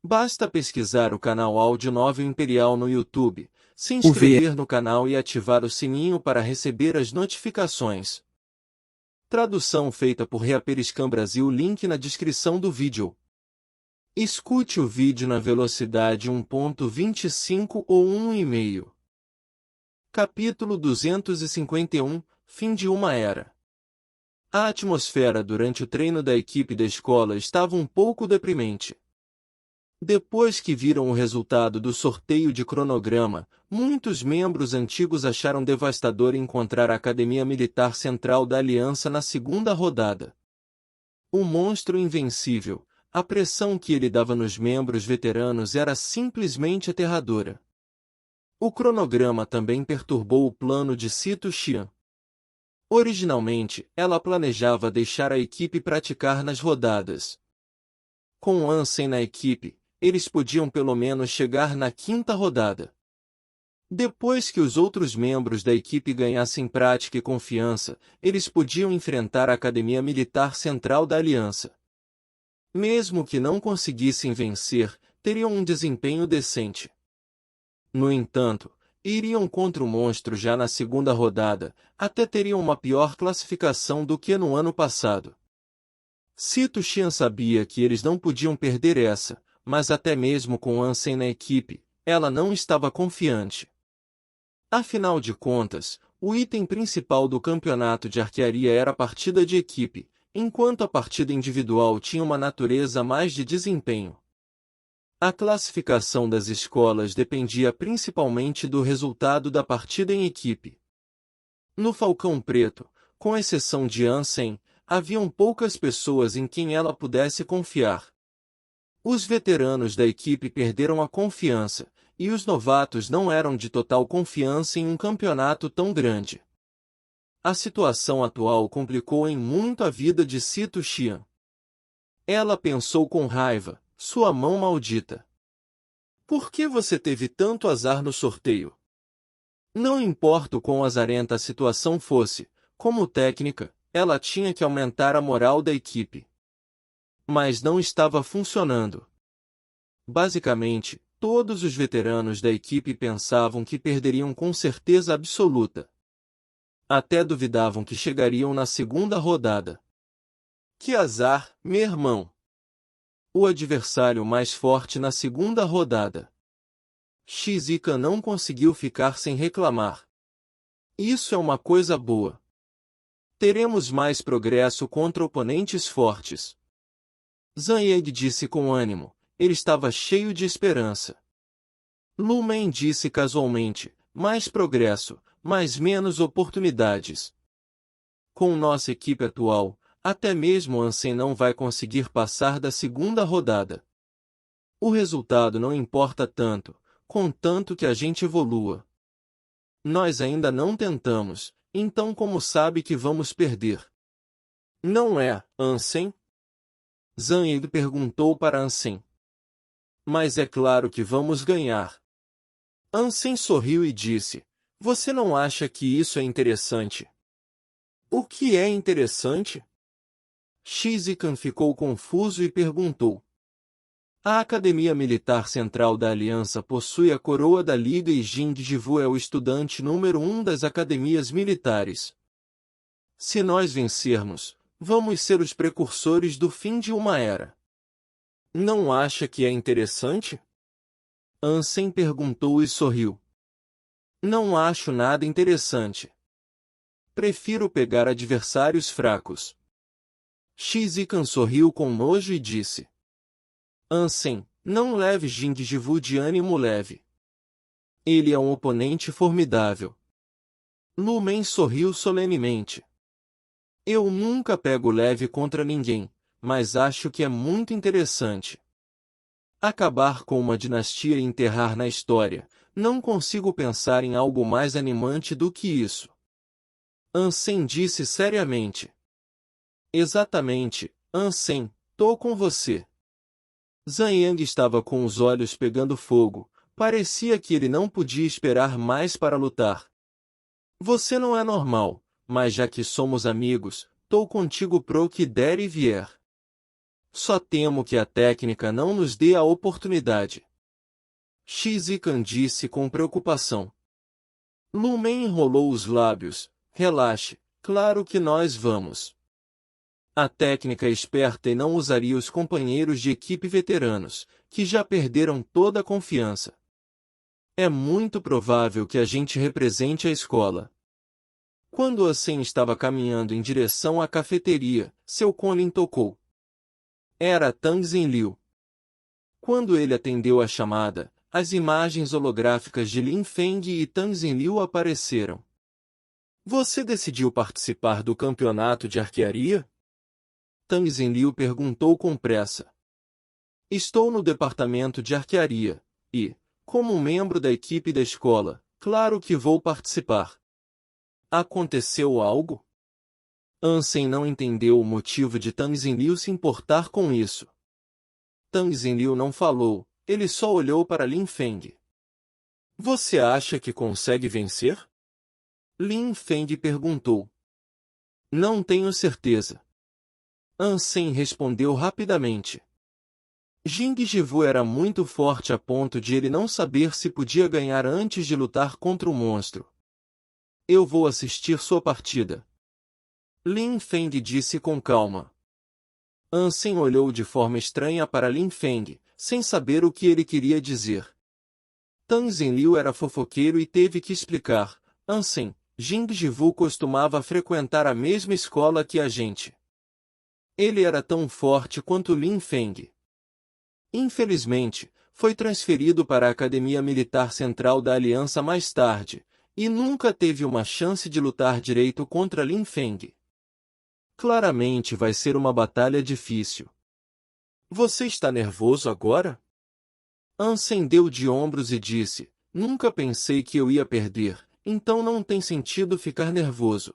Basta pesquisar o canal Áudio Novel Imperial no YouTube, se O VR. inscrever no canal e ativar o sininho para receber as notificações. Tradução feita por Reaperiscan Brasil. Link na descrição do vídeo. Escute o vídeo na velocidade 1.25 ou 1,5. Capítulo 251 – Fim de uma era. A atmosfera durante o treino da equipe da escola estava um pouco deprimente. Depois que viram o resultado do sorteio de cronograma, muitos membros antigos acharam devastador encontrar a Academia Militar Central da Aliança na segunda rodada. O monstro invencível, a pressão que ele dava nos membros veteranos era simplesmente aterradora. O cronograma também perturbou o plano de Sito Xian. Originalmente, ela planejava deixar a equipe praticar nas rodadas. Com Ansem na equipe, eles podiam pelo menos chegar na quinta rodada. Depois que os outros membros da equipe ganhassem prática e confiança, eles podiam enfrentar a Academia Militar Central da Aliança. Mesmo que não conseguissem vencer, teriam um desempenho decente. No entanto, iriam contra o monstro já na segunda rodada, até teriam uma pior classificação do que no ano passado. Sito Xian sabia que eles não podiam perder essa, mas até mesmo com Ansem na equipe, ela não estava confiante. Afinal de contas, o item principal do campeonato de arquearia era a partida de equipe, enquanto a partida individual tinha uma natureza mais de desempenho. A classificação das escolas dependia principalmente do resultado da partida em equipe. No Falcão Preto, com exceção de Ansem, haviam poucas pessoas em quem ela pudesse confiar. Os veteranos da equipe perderam a confiança, e os novatos não eram de total confiança em um campeonato tão grande. A situação atual complicou em muito a vida de Sito Xian. Ela pensou com raiva, sua mão maldita. Por que você teve tanto azar no sorteio? Não importa o quão azarenta a situação fosse, como técnica, ela tinha que aumentar a moral da equipe. Mas não estava funcionando. Basicamente, todos os veteranos da equipe pensavam que perderiam com certeza absoluta. Até duvidavam que chegariam na segunda rodada. Que azar, meu irmão! O adversário mais forte na segunda rodada. Shizuka não conseguiu ficar sem reclamar. Isso é uma coisa boa. Teremos mais progresso contra oponentes fortes. Zhang disse com ânimo, ele estava cheio de esperança. Lu Men disse casualmente, mais progresso, mas menos oportunidades. Com nossa equipe atual, até mesmo Ansem não vai conseguir passar da segunda rodada. O resultado não importa tanto, contanto que a gente evolua. Nós ainda não tentamos, então como sabe que vamos perder? Não é, Ansem? Zhang perguntou para Ansem. Mas é claro que vamos ganhar. Ansem sorriu e disse, você não acha que isso é interessante? O que é interessante? Shizuka ficou confuso e perguntou. A Academia Militar Central da Aliança possui a coroa da Liga e Jing Jivu é o estudante número 1 das academias militares. Se nós vencermos, vamos ser os precursores do fim de uma era. Não acha que é interessante? Ansem perguntou e sorriu. Não acho nada interessante. Prefiro pegar adversários fracos. Shizuka sorriu com nojo e disse. Ansem, não leve Jing Jivu de ânimo leve. Ele é um oponente formidável. Lu Men sorriu solenemente. Eu nunca pego leve contra ninguém, mas acho que é muito interessante. Acabar com uma dinastia e enterrar na história, não consigo pensar em algo mais animante do que isso. Ansem disse seriamente. Exatamente, Ansem, tô com você. Zhang estava com os olhos pegando fogo, parecia que ele não podia esperar mais para lutar. Você não é normal, mas já que somos amigos, tô contigo pro que der e vier. Só temo que a técnica não nos dê a oportunidade. Shizukan disse com preocupação. Lu Men enrolou os lábios. Relaxe, claro que nós vamos. A técnica é esperta e não usaria os companheiros de equipe veteranos, que já perderam toda a confiança. É muito provável que a gente represente a escola. Quando Ansem estava caminhando em direção à cafeteria, seu Conlin tocou. Era Tang Zenliu. Quando ele atendeu a chamada, as imagens holográficas de Lin Feng e Tang Zenliu apareceram. Você decidiu participar do campeonato de arquearia? Tang Zenliu perguntou com pressa. Estou no departamento de arquearia, e, como membro da equipe da escola, claro que vou participar. Aconteceu algo? Ansem não entendeu o motivo de Tang Zenliu se importar com isso. Tang Zenliu não falou, ele só olhou para Lin Feng. Você acha que consegue vencer? Lin Feng perguntou. Não tenho certeza. Ansem respondeu rapidamente. Jing Jivu era muito forte a ponto de ele não saber se podia ganhar antes de lutar contra o monstro. Eu vou assistir sua partida. Lin Feng disse com calma. Ansem olhou de forma estranha para Lin Feng, sem saber o que ele queria dizer. Tang Zenliu era fofoqueiro e teve que explicar. Ansem, Jing Jivu costumava frequentar a mesma escola que a gente. Ele era tão forte quanto Lin Feng. Infelizmente, foi transferido para a Academia Militar Central da Aliança mais tarde, e nunca teve uma chance de lutar direito contra Lin Feng. Claramente vai ser uma batalha difícil. Você está nervoso agora? Ansem deu de ombros e disse, nunca pensei que eu ia perder, então não tem sentido ficar nervoso.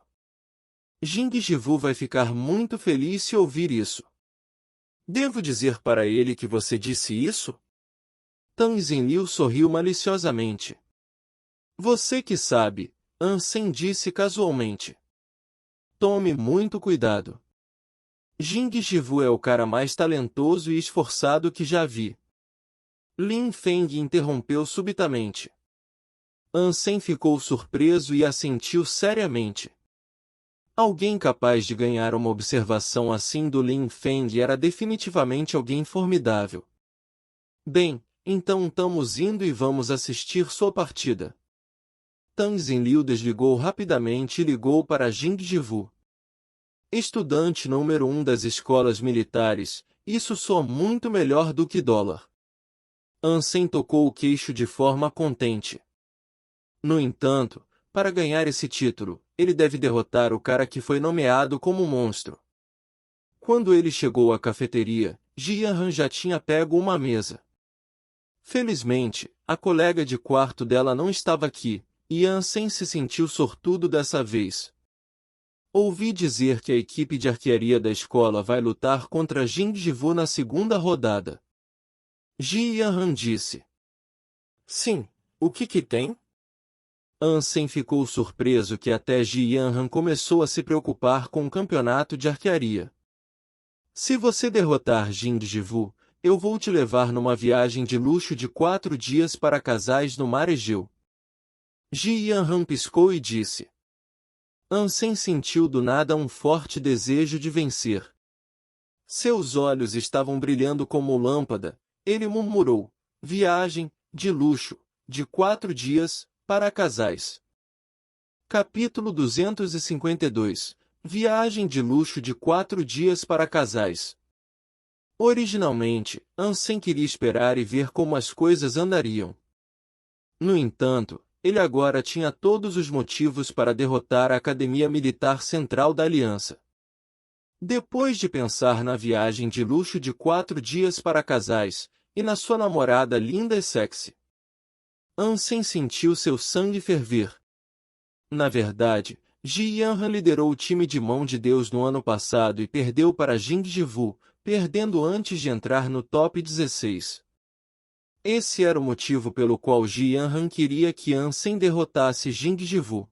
Jing Jivu vai ficar muito feliz se ouvir isso. Devo dizer para ele que você disse isso? Tang Zenliu sorriu maliciosamente. Você que sabe, Ansem disse casualmente. Tome muito cuidado. Jing Jivu é o cara mais talentoso e esforçado que já vi. Lin Feng interrompeu subitamente. Ansem ficou surpreso e assentiu seriamente. Alguém capaz de ganhar uma observação assim do Lin Feng era definitivamente alguém formidável. Bem, então estamos indo e vamos assistir sua partida. Tang Zenliu desligou rapidamente e ligou para Jing Jivu. Estudante número 1 das escolas militares, isso soa muito melhor do que dólar. Ansem tocou o queixo de forma contente. No entanto, para ganhar esse título, ele deve derrotar o cara que foi nomeado como monstro. Quando ele chegou à cafeteria, Jianhan já tinha pego uma mesa. Felizmente, a colega de quarto dela não estava aqui, e Ansem se sentiu sortudo dessa vez. Ouvi dizer que a equipe de arquearia da escola vai lutar contra Jing Jivu na segunda rodada. Jianhan disse. Sim, o que tem? Ansem ficou surpreso que até Jianhan começou a se preocupar com o campeonato de arquearia. Se você derrotar Jing Jivu, eu vou te levar numa viagem de luxo de 4 dias para casais no mar Egeu. Jianhan piscou e disse. Ansem sentiu do nada um forte desejo de vencer. Seus olhos estavam brilhando como lâmpada, ele murmurou, viagem, de luxo, de 4 dias, para casais. Capítulo 252. Viagem de luxo de 4 dias para casais. Originalmente, Ansem queria esperar e ver como as coisas andariam. No entanto, ele agora tinha todos os motivos para derrotar a Academia Militar Central da Aliança. Depois de pensar na viagem de luxo de 4 dias para casais, e na sua namorada linda e sexy, Ansem sentiu seu sangue ferver. Na verdade, Jianhan liderou o time de Mão de Deus no ano passado e perdeu para Jing Jivu, perdendo antes de entrar no top 16. Esse era o motivo pelo qual Jianhan queria que Ansem derrotasse Jing Jivu.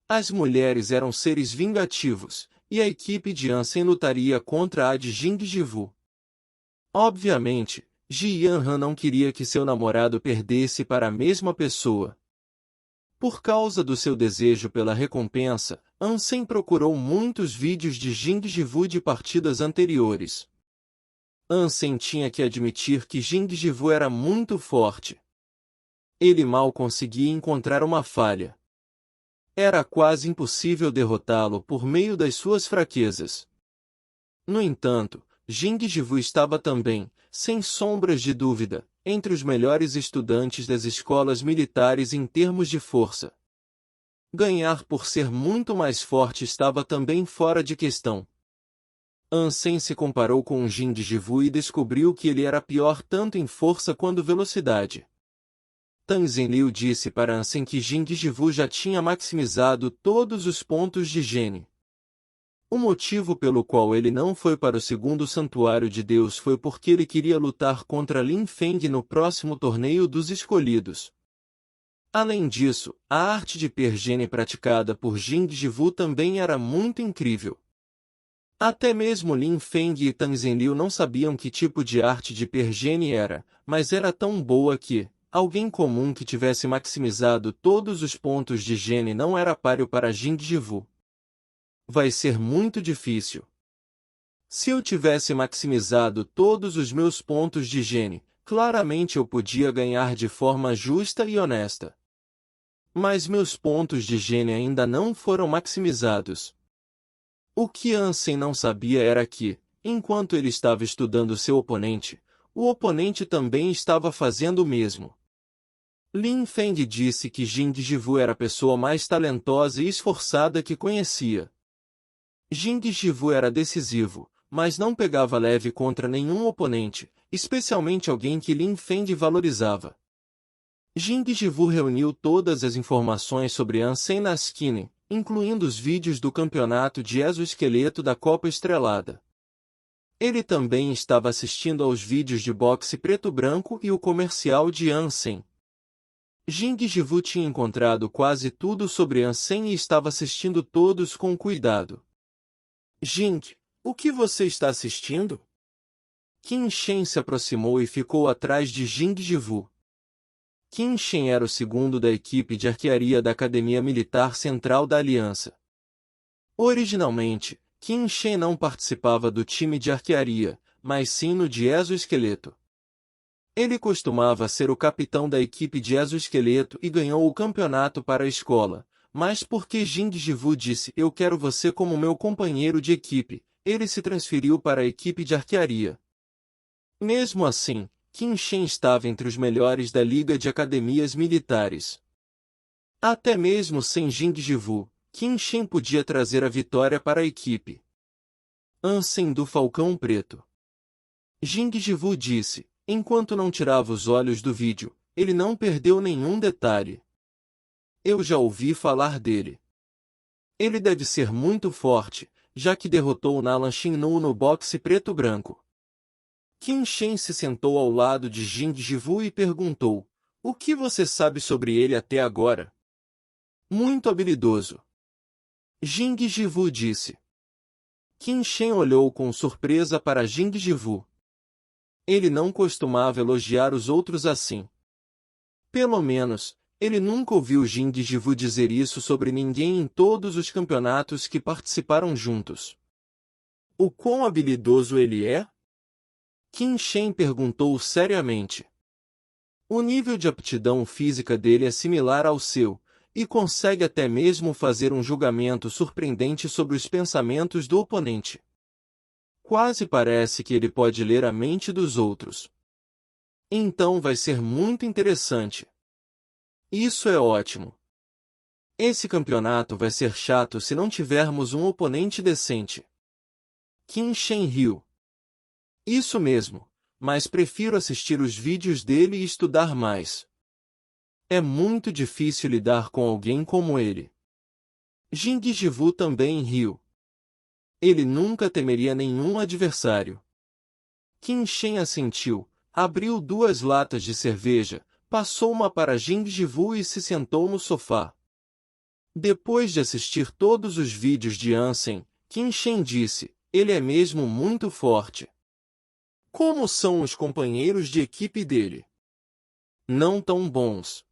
As mulheres eram seres vingativos, e a equipe de Ansem lutaria contra a de Jing Jivu. Obviamente, Ji Yanran não queria que seu namorado perdesse para a mesma pessoa. Por causa do seu desejo pela recompensa, Ansem procurou muitos vídeos de Jing Jivu de partidas anteriores. Ansem tinha que admitir que Jing Jivu era muito forte. Ele mal conseguia encontrar uma falha. Era quase impossível derrotá-lo por meio das suas fraquezas. No entanto, Jing Jivu estava também, sem sombras de dúvida, entre os melhores estudantes das escolas militares em termos de força. Ganhar por ser muito mais forte estava também fora de questão. Ansem se comparou com Jing Jivu e descobriu que ele era pior tanto em força quanto velocidade. Tang Zenliu disse para Ansem que Jing Jivu já tinha maximizado todos os pontos de gene. O motivo pelo qual ele não foi para o segundo santuário de Deus foi porque ele queria lutar contra Lin Feng no próximo torneio dos escolhidos. Além disso, a arte de pergene praticada por Jing Jivu também era muito incrível. Até mesmo Lin Feng e Tang Zenliu não sabiam que tipo de arte de pergene era, mas era tão boa que alguém comum que tivesse maximizado todos os pontos de gene não era páreo para Jing Jivu. Vai ser muito difícil. Se eu tivesse maximizado todos os meus pontos de gene, claramente eu podia ganhar de forma justa e honesta. Mas meus pontos de gene ainda não foram maximizados. O que Ansem não sabia era que, enquanto ele estava estudando seu oponente, o oponente também estava fazendo o mesmo. Lin Feng disse que Jing Jivu era a pessoa mais talentosa e esforçada que conhecia. Jing Jivu era decisivo, mas não pegava leve contra nenhum oponente, especialmente alguém que Lin Feng valorizava. Jing Jivu reuniu todas as informações sobre Ansem na Skinny, incluindo os vídeos do campeonato de exoesqueleto da Copa Estrelada. Ele também estava assistindo aos vídeos de boxe preto-branco e o comercial de Ansem. Jing Jivu tinha encontrado quase tudo sobre Ansem e estava assistindo todos com cuidado. Jing, o que você está assistindo? Qin Shen se aproximou e ficou atrás de Jing Jivu. Qin Shen era o segundo da equipe de arquearia da Academia Militar Central da Aliança. Originalmente, Qin Shen não participava do time de arquearia, mas sim no de exoesqueleto. Ele costumava ser o capitão da equipe de exoesqueleto e ganhou o campeonato para a escola, mas porque Jing Jivu disse "Eu quero você como meu companheiro de equipe", ele se transferiu para a equipe de arquearia. Mesmo assim, Qin Shen estava entre os melhores da Liga de Academias Militares. Até mesmo sem Jing Jivu, Qin Shen podia trazer a vitória para a equipe. Ansem do Falcão Preto. Jing Jivu disse, enquanto não tirava os olhos do vídeo, ele não perdeu nenhum detalhe. Eu já ouvi falar dele. Ele deve ser muito forte, já que derrotou Nalan Xinnu no boxe preto-branco. Qin Shen se sentou ao lado de Jing Jivu e perguntou, o que você sabe sobre ele até agora? Muito habilidoso. Jing Jivu disse. Qin Shen olhou com surpresa para Jing Jivu. Ele não costumava elogiar os outros assim. Pelo menos, ele nunca ouviu Jing Jivu dizer isso sobre ninguém em todos os campeonatos que participaram juntos. O quão habilidoso ele é? Qin Shen perguntou seriamente. O nível de aptidão física dele é similar ao seu, e consegue até mesmo fazer um julgamento surpreendente sobre os pensamentos do oponente. Quase parece que ele pode ler a mente dos outros. Então vai ser muito interessante. Isso é ótimo. Esse campeonato vai ser chato se não tivermos um oponente decente. Qin Shen riu. Isso mesmo, mas prefiro assistir os vídeos dele e estudar mais. É muito difícil lidar com alguém como ele. Jing Jivu também riu. Ele nunca temeria nenhum adversário. Qin Shen assentiu, abriu 2 latas de cerveja, passou uma para Jing Jivu e se sentou no sofá. Depois de assistir todos os vídeos de Ansem, Qin Shen disse, ele é mesmo muito forte. Como são os companheiros de equipe dele? Não tão bons.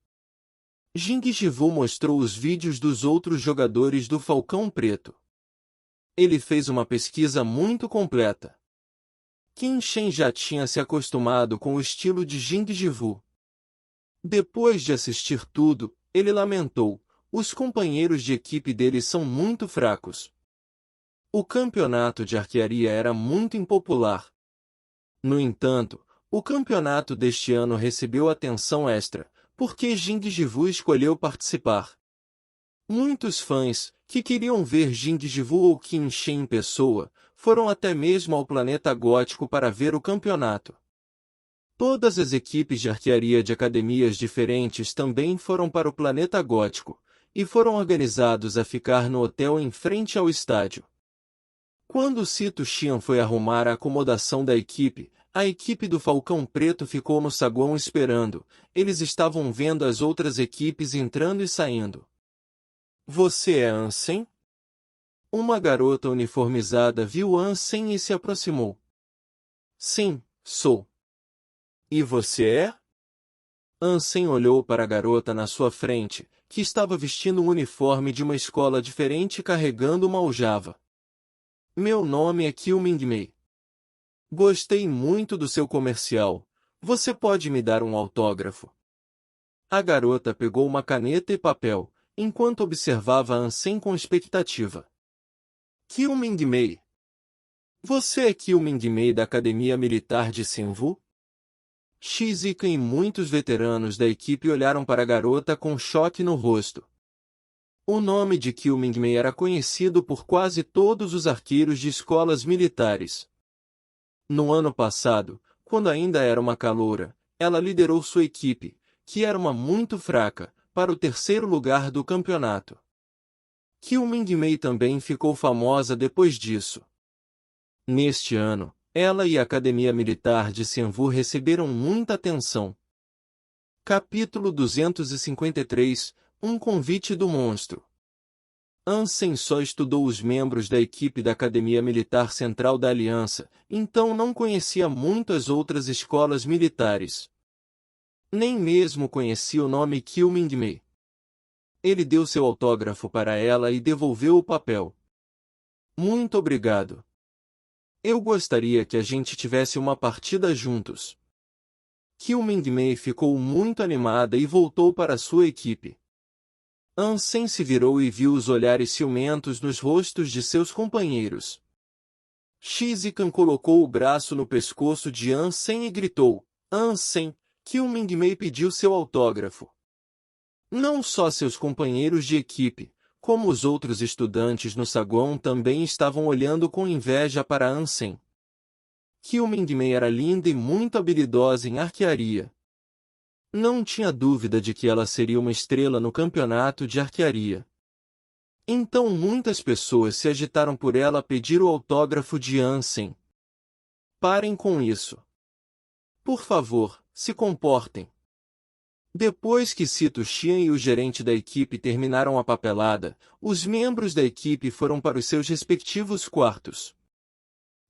Jing Jivu mostrou os vídeos dos outros jogadores do Falcão Preto. Ele fez uma pesquisa muito completa. Qin Shen já tinha se acostumado com o estilo de Jing Jivu. Depois de assistir tudo, ele lamentou: os companheiros de equipe dele são muito fracos. O campeonato de arquearia era muito impopular. No entanto, o campeonato deste ano recebeu atenção extra, porque Jing Jivu escolheu participar. Muitos fãs, que queriam ver Jing Jivu ou Qin Shen em pessoa, foram até mesmo ao Planeta Gótico para ver o campeonato. Todas as equipes de arquearia de academias diferentes também foram para o Planeta Gótico, e foram organizados a ficar no hotel em frente ao estádio. Quando Sito Xian foi arrumar a acomodação da equipe, a equipe do Falcão Preto ficou no saguão esperando. Eles estavam vendo as outras equipes entrando e saindo. Você é Ansem? Uma garota uniformizada viu Ansem e se aproximou. Sim, sou. E você é? Ansem olhou para a garota na sua frente, que estava vestindo um uniforme de uma escola diferente carregando uma aljava. Meu nome é Qiu Mingmei. Gostei muito do seu comercial. Você pode me dar um autógrafo? A garota pegou uma caneta e papel, enquanto observava Ansem com expectativa. Qiu Mingmei. Você é Qiu Mingmei da Academia Militar de Xinwu? Shizika e muitos veteranos da equipe olharam para a garota com choque no rosto. O nome de Qiu Mingmei era conhecido por quase todos os arqueiros de escolas militares. No ano passado, quando ainda era uma caloura, ela liderou sua equipe, que era uma muito fraca, para o terceiro lugar do campeonato. Qiu Mingmei também ficou famosa depois disso. Neste ano, ela e a Academia Militar de Xinwu receberam muita atenção. Capítulo 253 – Um convite do monstro. Ansem só estudou os membros da equipe da Academia Militar Central da Aliança, então não conhecia muito as outras escolas militares. Nem mesmo conhecia o nome Qiu Mingmei. Ele deu seu autógrafo para ela e devolveu o papel. Muito obrigado. Eu gostaria que a gente tivesse uma partida juntos. Qiu Mingmei ficou muito animada e voltou para sua equipe. Ansem se virou e viu os olhares ciumentos nos rostos de seus companheiros. Shizikan colocou o braço no pescoço de Ansem e gritou: Ansem, Qiu Mingmei pediu seu autógrafo. Não só seus companheiros de equipe, como os outros estudantes no saguão também estavam olhando com inveja para Ansem. Qiu Mingmei era linda e muito habilidosa em arquearia. Não tinha dúvida de que ela seria uma estrela no campeonato de arquearia. Então muitas pessoas se agitaram por ela a pedir o autógrafo de Ansem. Parem com isso. Por favor, se comportem. Depois que Sito Xian e o gerente da equipe terminaram a papelada, os membros da equipe foram para os seus respectivos quartos.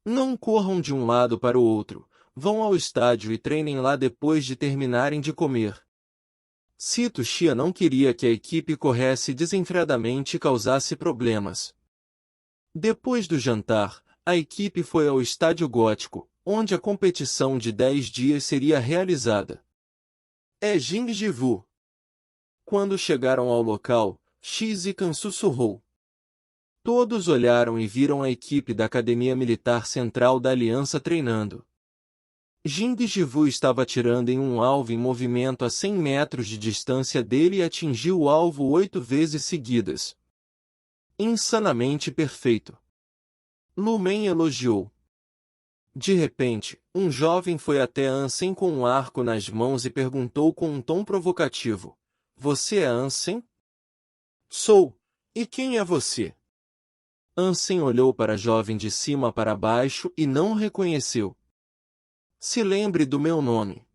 Não corram de um lado para o outro. Vão ao estádio e treinem lá depois de terminarem de comer. Sito Xian não queria que a equipe corresse desenfreadamente e causasse problemas. Depois do jantar, a equipe foi ao Estádio Gótico, onde a competição de 10 dias seria realizada. É Jing Jivu. Quando chegaram ao local, Shizikan sussurrou. Todos olharam e viram a equipe da Academia Militar Central da Aliança treinando. Jing Jivu estava atirando em um alvo em movimento a 100 metros de distância dele e atingiu o alvo 8 vezes seguidas. Insanamente perfeito. Lu Men elogiou. De repente, um jovem foi até Ansem com um arco nas mãos e perguntou com um tom provocativo: Você é Ansem? Sou. E quem é você? Ansem olhou para a jovem de cima para baixo e não o reconheceu. Se lembre do meu nome.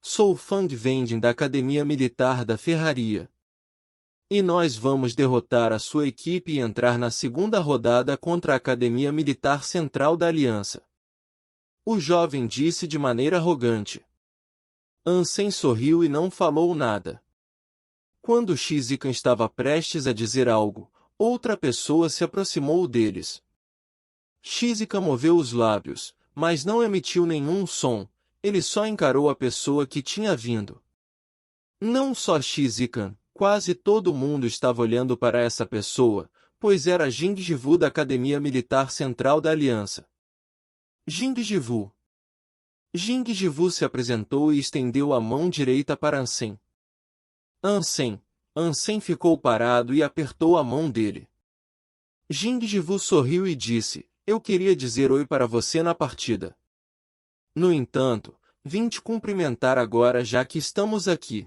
Sou Fang Vending da Academia Militar da Ferraria. E nós vamos derrotar a sua equipe e entrar na segunda rodada contra a Academia Militar Central da Aliança. O jovem disse de maneira arrogante. Ansem sorriu e não falou nada. Quando Shizuka estava prestes a dizer algo, outra pessoa se aproximou deles. Shizuka moveu os lábios, mas não emitiu nenhum som, ele só encarou a pessoa que tinha vindo. Não só Shizuka, quase todo mundo estava olhando para essa pessoa, pois era Jing Jivu da Academia Militar Central da Aliança. Jing Jivu. Jing Jivu se apresentou e estendeu a mão direita para Ansem. Ansem ficou parado e apertou a mão dele. Jing Jivu sorriu e disse, eu queria dizer oi para você na partida. No entanto, vim te cumprimentar agora já que estamos aqui.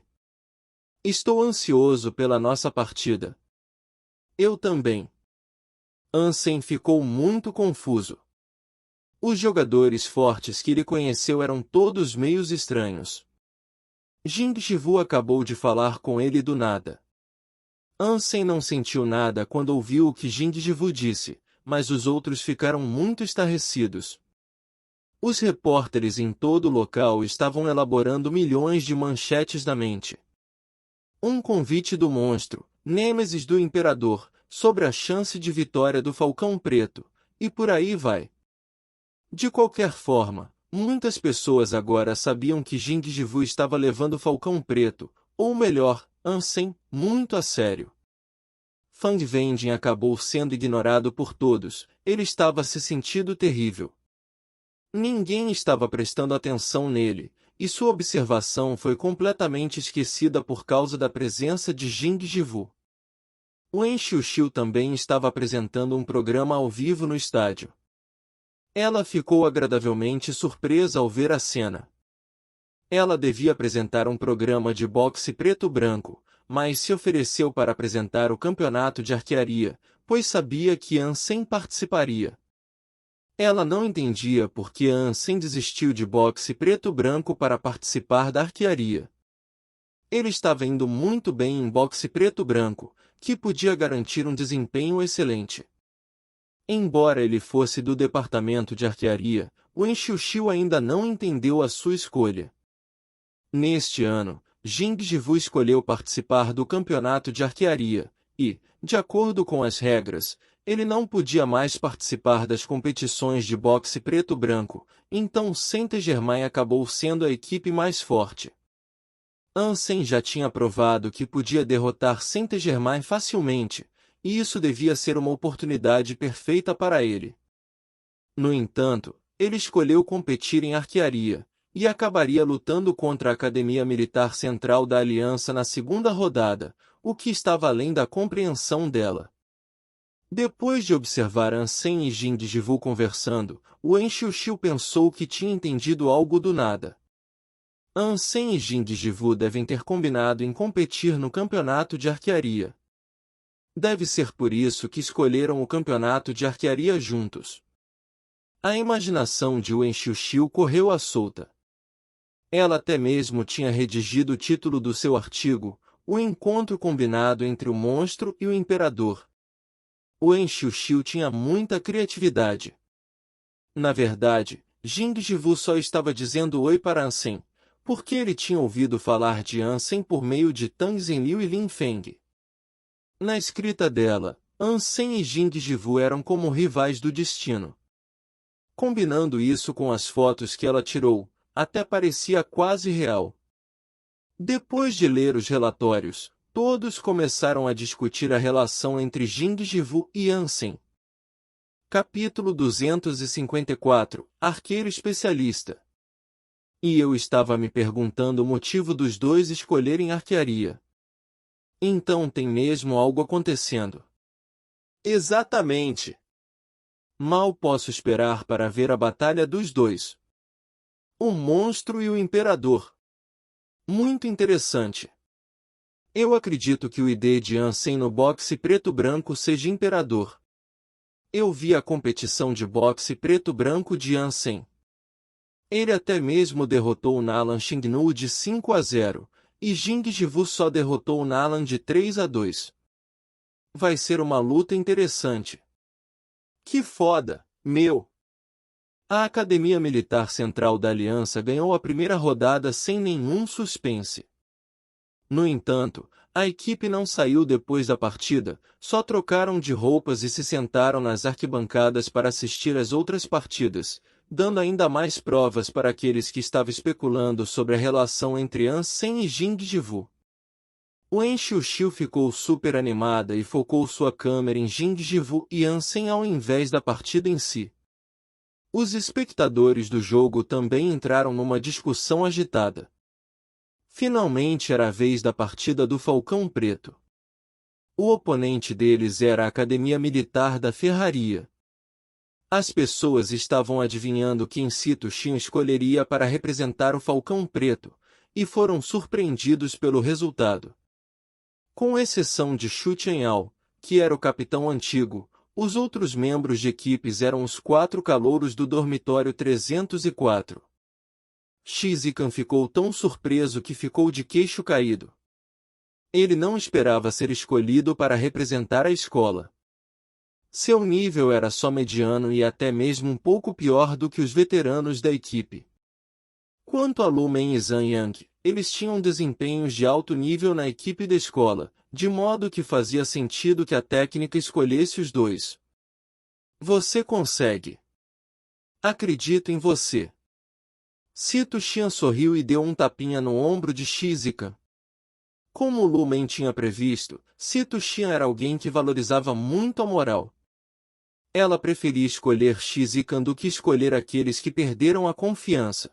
Estou ansioso pela nossa partida. Eu também. Ansem ficou muito confuso. Os jogadores fortes que ele conheceu eram todos meios estranhos. Jing Jivu acabou de falar com ele do nada. Ansem não sentiu nada quando ouviu o que Jing Jivu disse, mas os outros ficaram muito estarrecidos. Os repórteres em todo o local estavam elaborando milhões de manchetes na mente. Um convite do monstro, Nêmesis do Imperador, sobre a chance de vitória do Falcão Preto, e por aí vai. De qualquer forma, muitas pessoas agora sabiam que Jing Jivu estava levando o Falcão Preto, ou melhor, Ansem, muito a sério. Fang Vending acabou sendo ignorado por todos, ele estava se sentindo terrível. Ninguém estava prestando atenção nele, e sua observação foi completamente esquecida por causa da presença de Jing Jivu. Wen Xiuxiu também estava apresentando um programa ao vivo no estádio. Ela ficou agradavelmente surpresa ao ver a cena. Ela devia apresentar um programa de boxe preto-branco, mas se ofereceu para apresentar o campeonato de arquearia, pois sabia que Ansem participaria. Ela não entendia por que Ansem desistiu de boxe preto-branco para participar da arquearia. Ele estava indo muito bem em boxe preto-branco, que podia garantir um desempenho excelente. Embora ele fosse do departamento de arquearia, Wen Xiuxiu ainda não entendeu a sua escolha. Neste ano, Jing Jivu escolheu participar do campeonato de arquearia, e, de acordo com as regras, ele não podia mais participar das competições de boxe preto-branco, então Saint-Germain acabou sendo a equipe mais forte. Ansem já tinha provado que podia derrotar Saint-Germain facilmente, e isso devia ser uma oportunidade perfeita para ele. No entanto, ele escolheu competir em arquearia, e acabaria lutando contra a Academia Militar Central da Aliança na segunda rodada, o que estava além da compreensão dela. Depois de observar Ansem e Jing Jivu conversando, Wen Xiuxiu pensou que tinha entendido algo do nada. Ansem e Jing Jivu devem ter combinado em competir no campeonato de arquearia. Deve ser por isso que escolheram o campeonato de arquearia juntos. A imaginação de Wen Xiuxiu correu à solta. Ela até mesmo tinha redigido o título do seu artigo, O Encontro Combinado entre o Monstro e o Imperador. Wen Xiuxiu tinha muita criatividade. Na verdade, Jing Jivu só estava dizendo oi para Ansem, porque ele tinha ouvido falar de Ansem por meio de Tang Zhenliu e Lin Feng. Na escrita dela, Ansem e Jing Jivu eram como rivais do destino. Combinando isso com as fotos que ela tirou, até parecia quase real. Depois de ler os relatórios, todos começaram a discutir a relação entre Jing Jivu e Ansem. Capítulo 254 – Arqueiro Especialista. E eu estava me perguntando o motivo dos dois escolherem arquearia. Então tem mesmo algo acontecendo. Exatamente. Mal posso esperar para ver a batalha dos dois. O monstro e o imperador. Muito interessante. Eu acredito que o ID de Ansem no boxe preto-branco seja imperador. Eu vi a competição de boxe preto-branco de Ansem. Ele até mesmo derrotou Nalan Xingnu de 5-0, e Jing Jivu só derrotou Nalan de 3-2. Vai ser uma luta interessante. Que foda, meu! A Academia Militar Central da Aliança ganhou a primeira rodada sem nenhum suspense. No entanto, a equipe não saiu depois da partida, só trocaram de roupas e se sentaram nas arquibancadas para assistir às outras partidas, dando ainda mais provas para aqueles que estavam especulando sobre a relação entre Ansem e Jing Jivu. O Xiu ficou super animada e focou sua câmera em Jing Jivu e Ansem ao invés da partida em si. Os espectadores do jogo também entraram numa discussão agitada. Finalmente era a vez da partida do Falcão Preto. O oponente deles era a Academia Militar da Ferraria. As pessoas estavam adivinhando quem Sito Xin escolheria para representar o Falcão Preto, e foram surpreendidos pelo resultado. Com exceção de Xu Chenhao, que era o capitão antigo, os outros membros de equipes eram os 4 calouros do dormitório 304. Shizikan ficou tão surpreso que ficou de queixo caído. Ele não esperava ser escolhido para representar a escola. Seu nível era só mediano e até mesmo um pouco pior do que os veteranos da equipe. Quanto a Lu Men e Zhang Yang, eles tinham desempenhos de alto nível na equipe da escola, de modo que fazia sentido que a técnica escolhesse os dois. Você consegue. Acredito em você. Sito Xian sorriu e deu um tapinha no ombro de Shizikan. Como Lu Men tinha previsto, Sito Xian era alguém que valorizava muito a moral. Ela preferia escolher Shizikan do que escolher aqueles que perderam a confiança.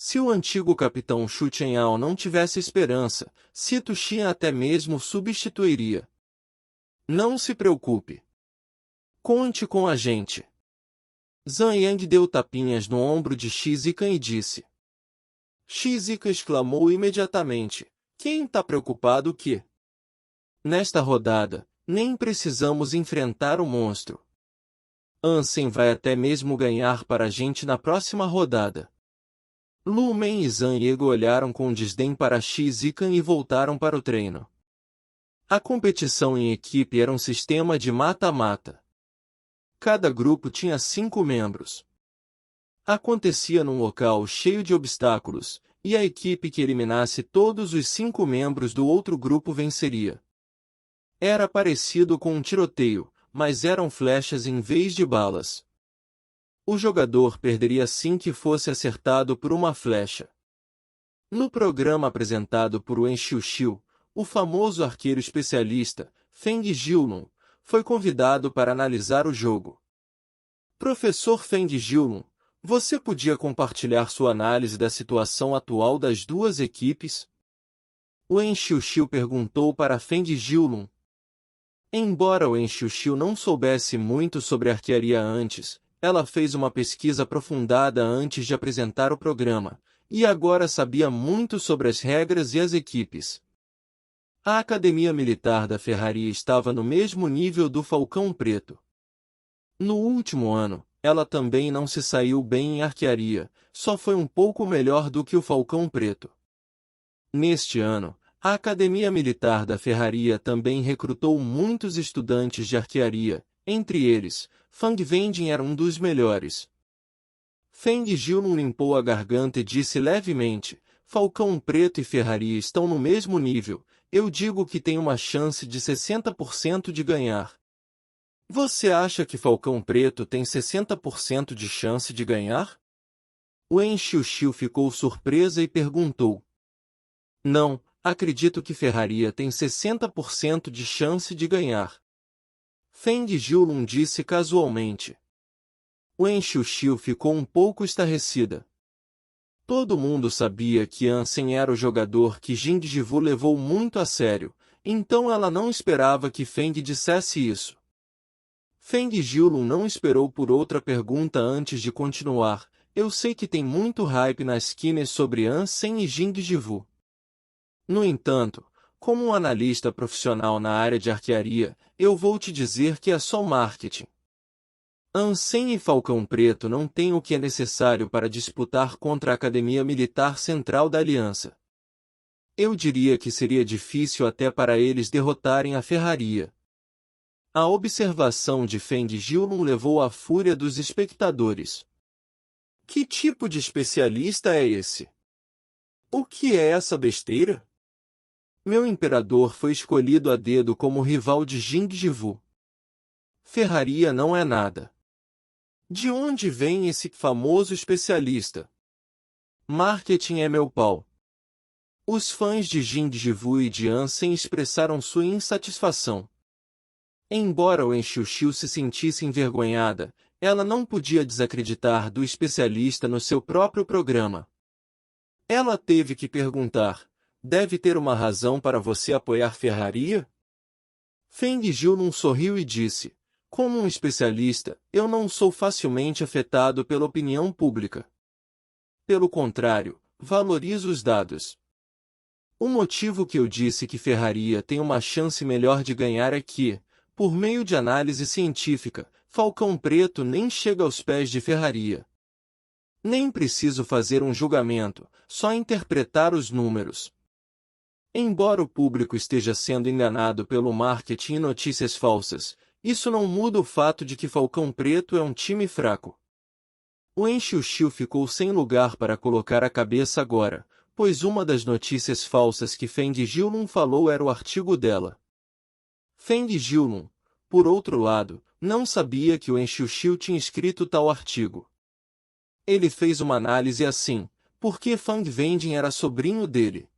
Se o antigo capitão Xu Chenhao não tivesse esperança, Sito Xian até mesmo substituiria. Não se preocupe. Conte com a gente. Zhang Yang deu tapinhas no ombro de Shizikan e disse. Shizikan exclamou imediatamente. Quem tá preocupado que? Nesta rodada, nem precisamos enfrentar o monstro. Ansem vai até mesmo ganhar para a gente na próxima rodada. Lu Men e Zhang Yang olharam com desdém para Shizikan e voltaram para o treino. A competição em equipe era um sistema de mata-mata. Cada grupo tinha 5 membros. Acontecia num local cheio de obstáculos, e a equipe que eliminasse todos os 5 membros do outro grupo venceria. Era parecido com um tiroteio, mas eram flechas em vez de balas. O jogador perderia assim que fosse acertado por uma flecha. No programa apresentado por Wen Xiuxiu, o famoso arqueiro especialista, Feng Jiulun, foi convidado para analisar o jogo. Professor Feng Jiulun, você podia compartilhar sua análise da situação atual das duas equipes? Wen Xiuxiu perguntou para Feng Jiulun. Embora Wen Xiuxiu não soubesse muito sobre arquearia antes, ela fez uma pesquisa aprofundada antes de apresentar o programa, e agora sabia muito sobre as regras e as equipes. A Academia Militar da Ferraria estava no mesmo nível do Falcão Preto. No último ano, ela também não se saiu bem em arquearia, só foi um pouco melhor do que o Falcão Preto. Neste ano, a Academia Militar da Ferraria também recrutou muitos estudantes de arquearia, entre eles, Fang Wenjing era um dos melhores. Feng Jiulun limpou a garganta e disse levemente, Falcão Preto e Ferraria estão no mesmo nível, eu digo que tem uma chance de 60% de ganhar. Você acha que Falcão Preto tem 60% de chance de ganhar? Wen Xiuxiu ficou surpresa e perguntou. Não, acredito que Ferraria tem 60% de chance de ganhar. Feng Jiulun disse casualmente. Wen Xiuxiu ficou um pouco estarrecida. Todo mundo sabia que Ansem era o jogador que Jing Jivu levou muito a sério, então ela não esperava que Feng dissesse isso. Feng Jiulun não esperou por outra pergunta antes de continuar. Eu sei que tem muito hype nas esquinas sobre Ansem e Jing Jivu. No entanto, como um analista profissional na área de arquearia, eu vou te dizer que é só marketing. Ansem e Falcão Preto não têm o que é necessário para disputar contra a Academia Militar Central da Aliança. Eu diria que seria difícil até para eles derrotarem a Ferraria. A observação de Feng Jiulun levou à fúria dos espectadores. Que tipo de especialista é esse? O que é essa besteira? Meu imperador foi escolhido a dedo como rival de Jing Jivu. Ferraria não é nada. De onde vem esse famoso especialista? Marketing é meu pau. Os fãs de Jing Jivu e de Ansem expressaram sua insatisfação. Embora Wen Xiuxiu se sentisse envergonhada, ela não podia desacreditar do especialista no seu próprio programa. Ela teve que perguntar: deve ter uma razão para você apoiar Ferraria? Feng Jiulun sorriu e disse: como um especialista, eu não sou facilmente afetado pela opinião pública. Pelo contrário, valorizo os dados. O motivo que eu disse que Ferraria tem uma chance melhor de ganhar é que, por meio de análise científica, Falcão Preto nem chega aos pés de Ferraria. Nem preciso fazer um julgamento, só interpretar os números. Embora o público esteja sendo enganado pelo marketing e notícias falsas, isso não muda o fato de que Falcão Preto é um time fraco. O Wen Xiuxiu ficou sem lugar para colocar a cabeça agora, pois uma das notícias falsas que Feng Jiulun falou era o artigo dela. Feng Jiulun, por outro lado, não sabia que o Wen Xiuxiu tinha escrito tal artigo. Ele fez uma análise assim, porque Fang Wenjing era sobrinho dele.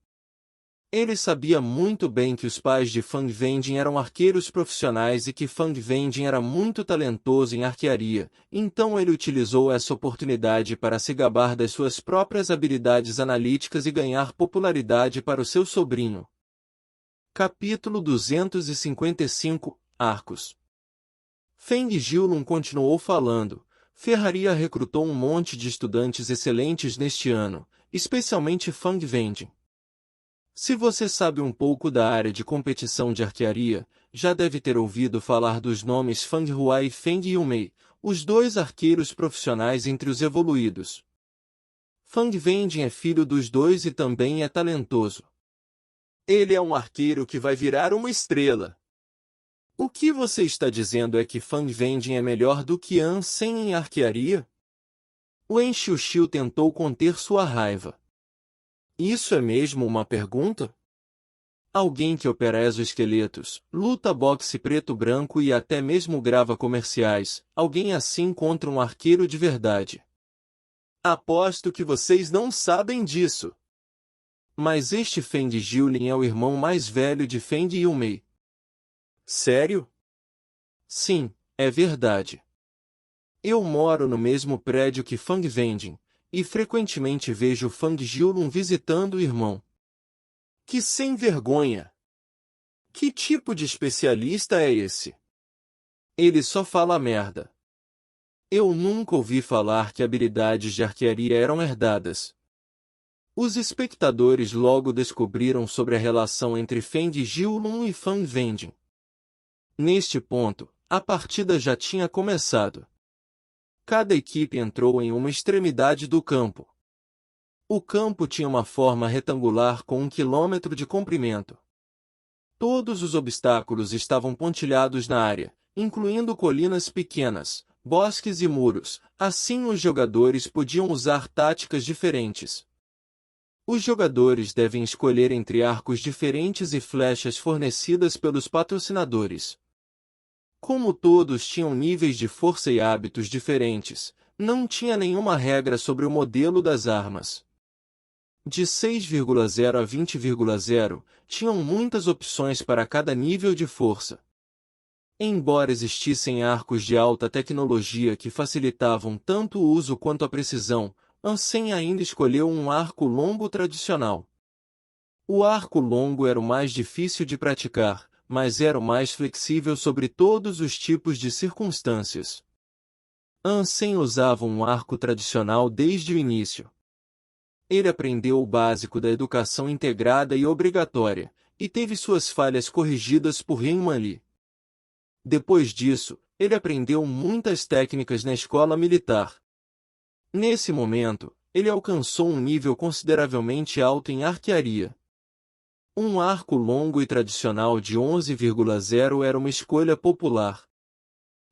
Ele sabia muito bem que os pais de Fang Wenjing eram arqueiros profissionais e que Fang Wenjing era muito talentoso em arquearia, então ele utilizou essa oportunidade para se gabar das suas próprias habilidades analíticas e ganhar popularidade para o seu sobrinho. Capítulo 255 Arcos. Feng Jiulun continuou falando. Ferraria recrutou um monte de estudantes excelentes neste ano, especialmente Fang Wenjing. Se você sabe um pouco da área de competição de arquearia, já deve ter ouvido falar dos nomes Fang Hua e Feng Yumei, os dois arqueiros profissionais entre os evoluídos. Fang Wenjing é filho dos dois e também é talentoso. Ele é um arqueiro que vai virar uma estrela. O que você está dizendo é que Fang Wenjing é melhor do que An Sen em arquearia? Wen Xiuxiu tentou conter sua raiva. Isso é mesmo uma pergunta? Alguém que opera exoesqueletos, luta boxe preto-branco e até mesmo grava comerciais, alguém assim contra um arqueiro de verdade. Aposto que vocês não sabem disso. Mas este Feng Jiulin é o irmão mais velho de Feng Yumei. Sério? Sim, é verdade. Eu moro no mesmo prédio que Fang Wenjing, e frequentemente vejo Fang Jiulun visitando o irmão. Que sem vergonha! Que tipo de especialista é esse? Ele só fala merda. Eu nunca ouvi falar que habilidades de arquearia eram herdadas. Os espectadores logo descobriram sobre a relação entre Feng Jiulun e Fang Wenjing. Neste ponto, a partida já tinha começado. Cada equipe entrou em uma extremidade do campo. O campo tinha uma forma retangular com 1 quilômetro de comprimento. Todos os obstáculos estavam pontilhados na área, incluindo colinas pequenas, bosques e muros, assim os jogadores podiam usar táticas diferentes. Os jogadores devem escolher entre arcos diferentes e flechas fornecidas pelos patrocinadores. Como todos tinham níveis de força e hábitos diferentes, não tinha nenhuma regra sobre o modelo das armas. De 6,0 a 20,0, tinham muitas opções para cada nível de força. Embora existissem arcos de alta tecnologia que facilitavam tanto o uso quanto a precisão, Ansem ainda escolheu um arco longo tradicional. O arco longo era o mais difícil de praticar, mas era o mais flexível sobre todos os tipos de circunstâncias. Ansem usava um arco tradicional desde o início. Ele aprendeu o básico da educação integrada e obrigatória, e teve suas falhas corrigidas por Ren Li. Depois disso, ele aprendeu muitas técnicas na escola militar. Nesse momento, ele alcançou um nível consideravelmente alto em arquearia. Um arco longo e tradicional de 11,0 era uma escolha popular.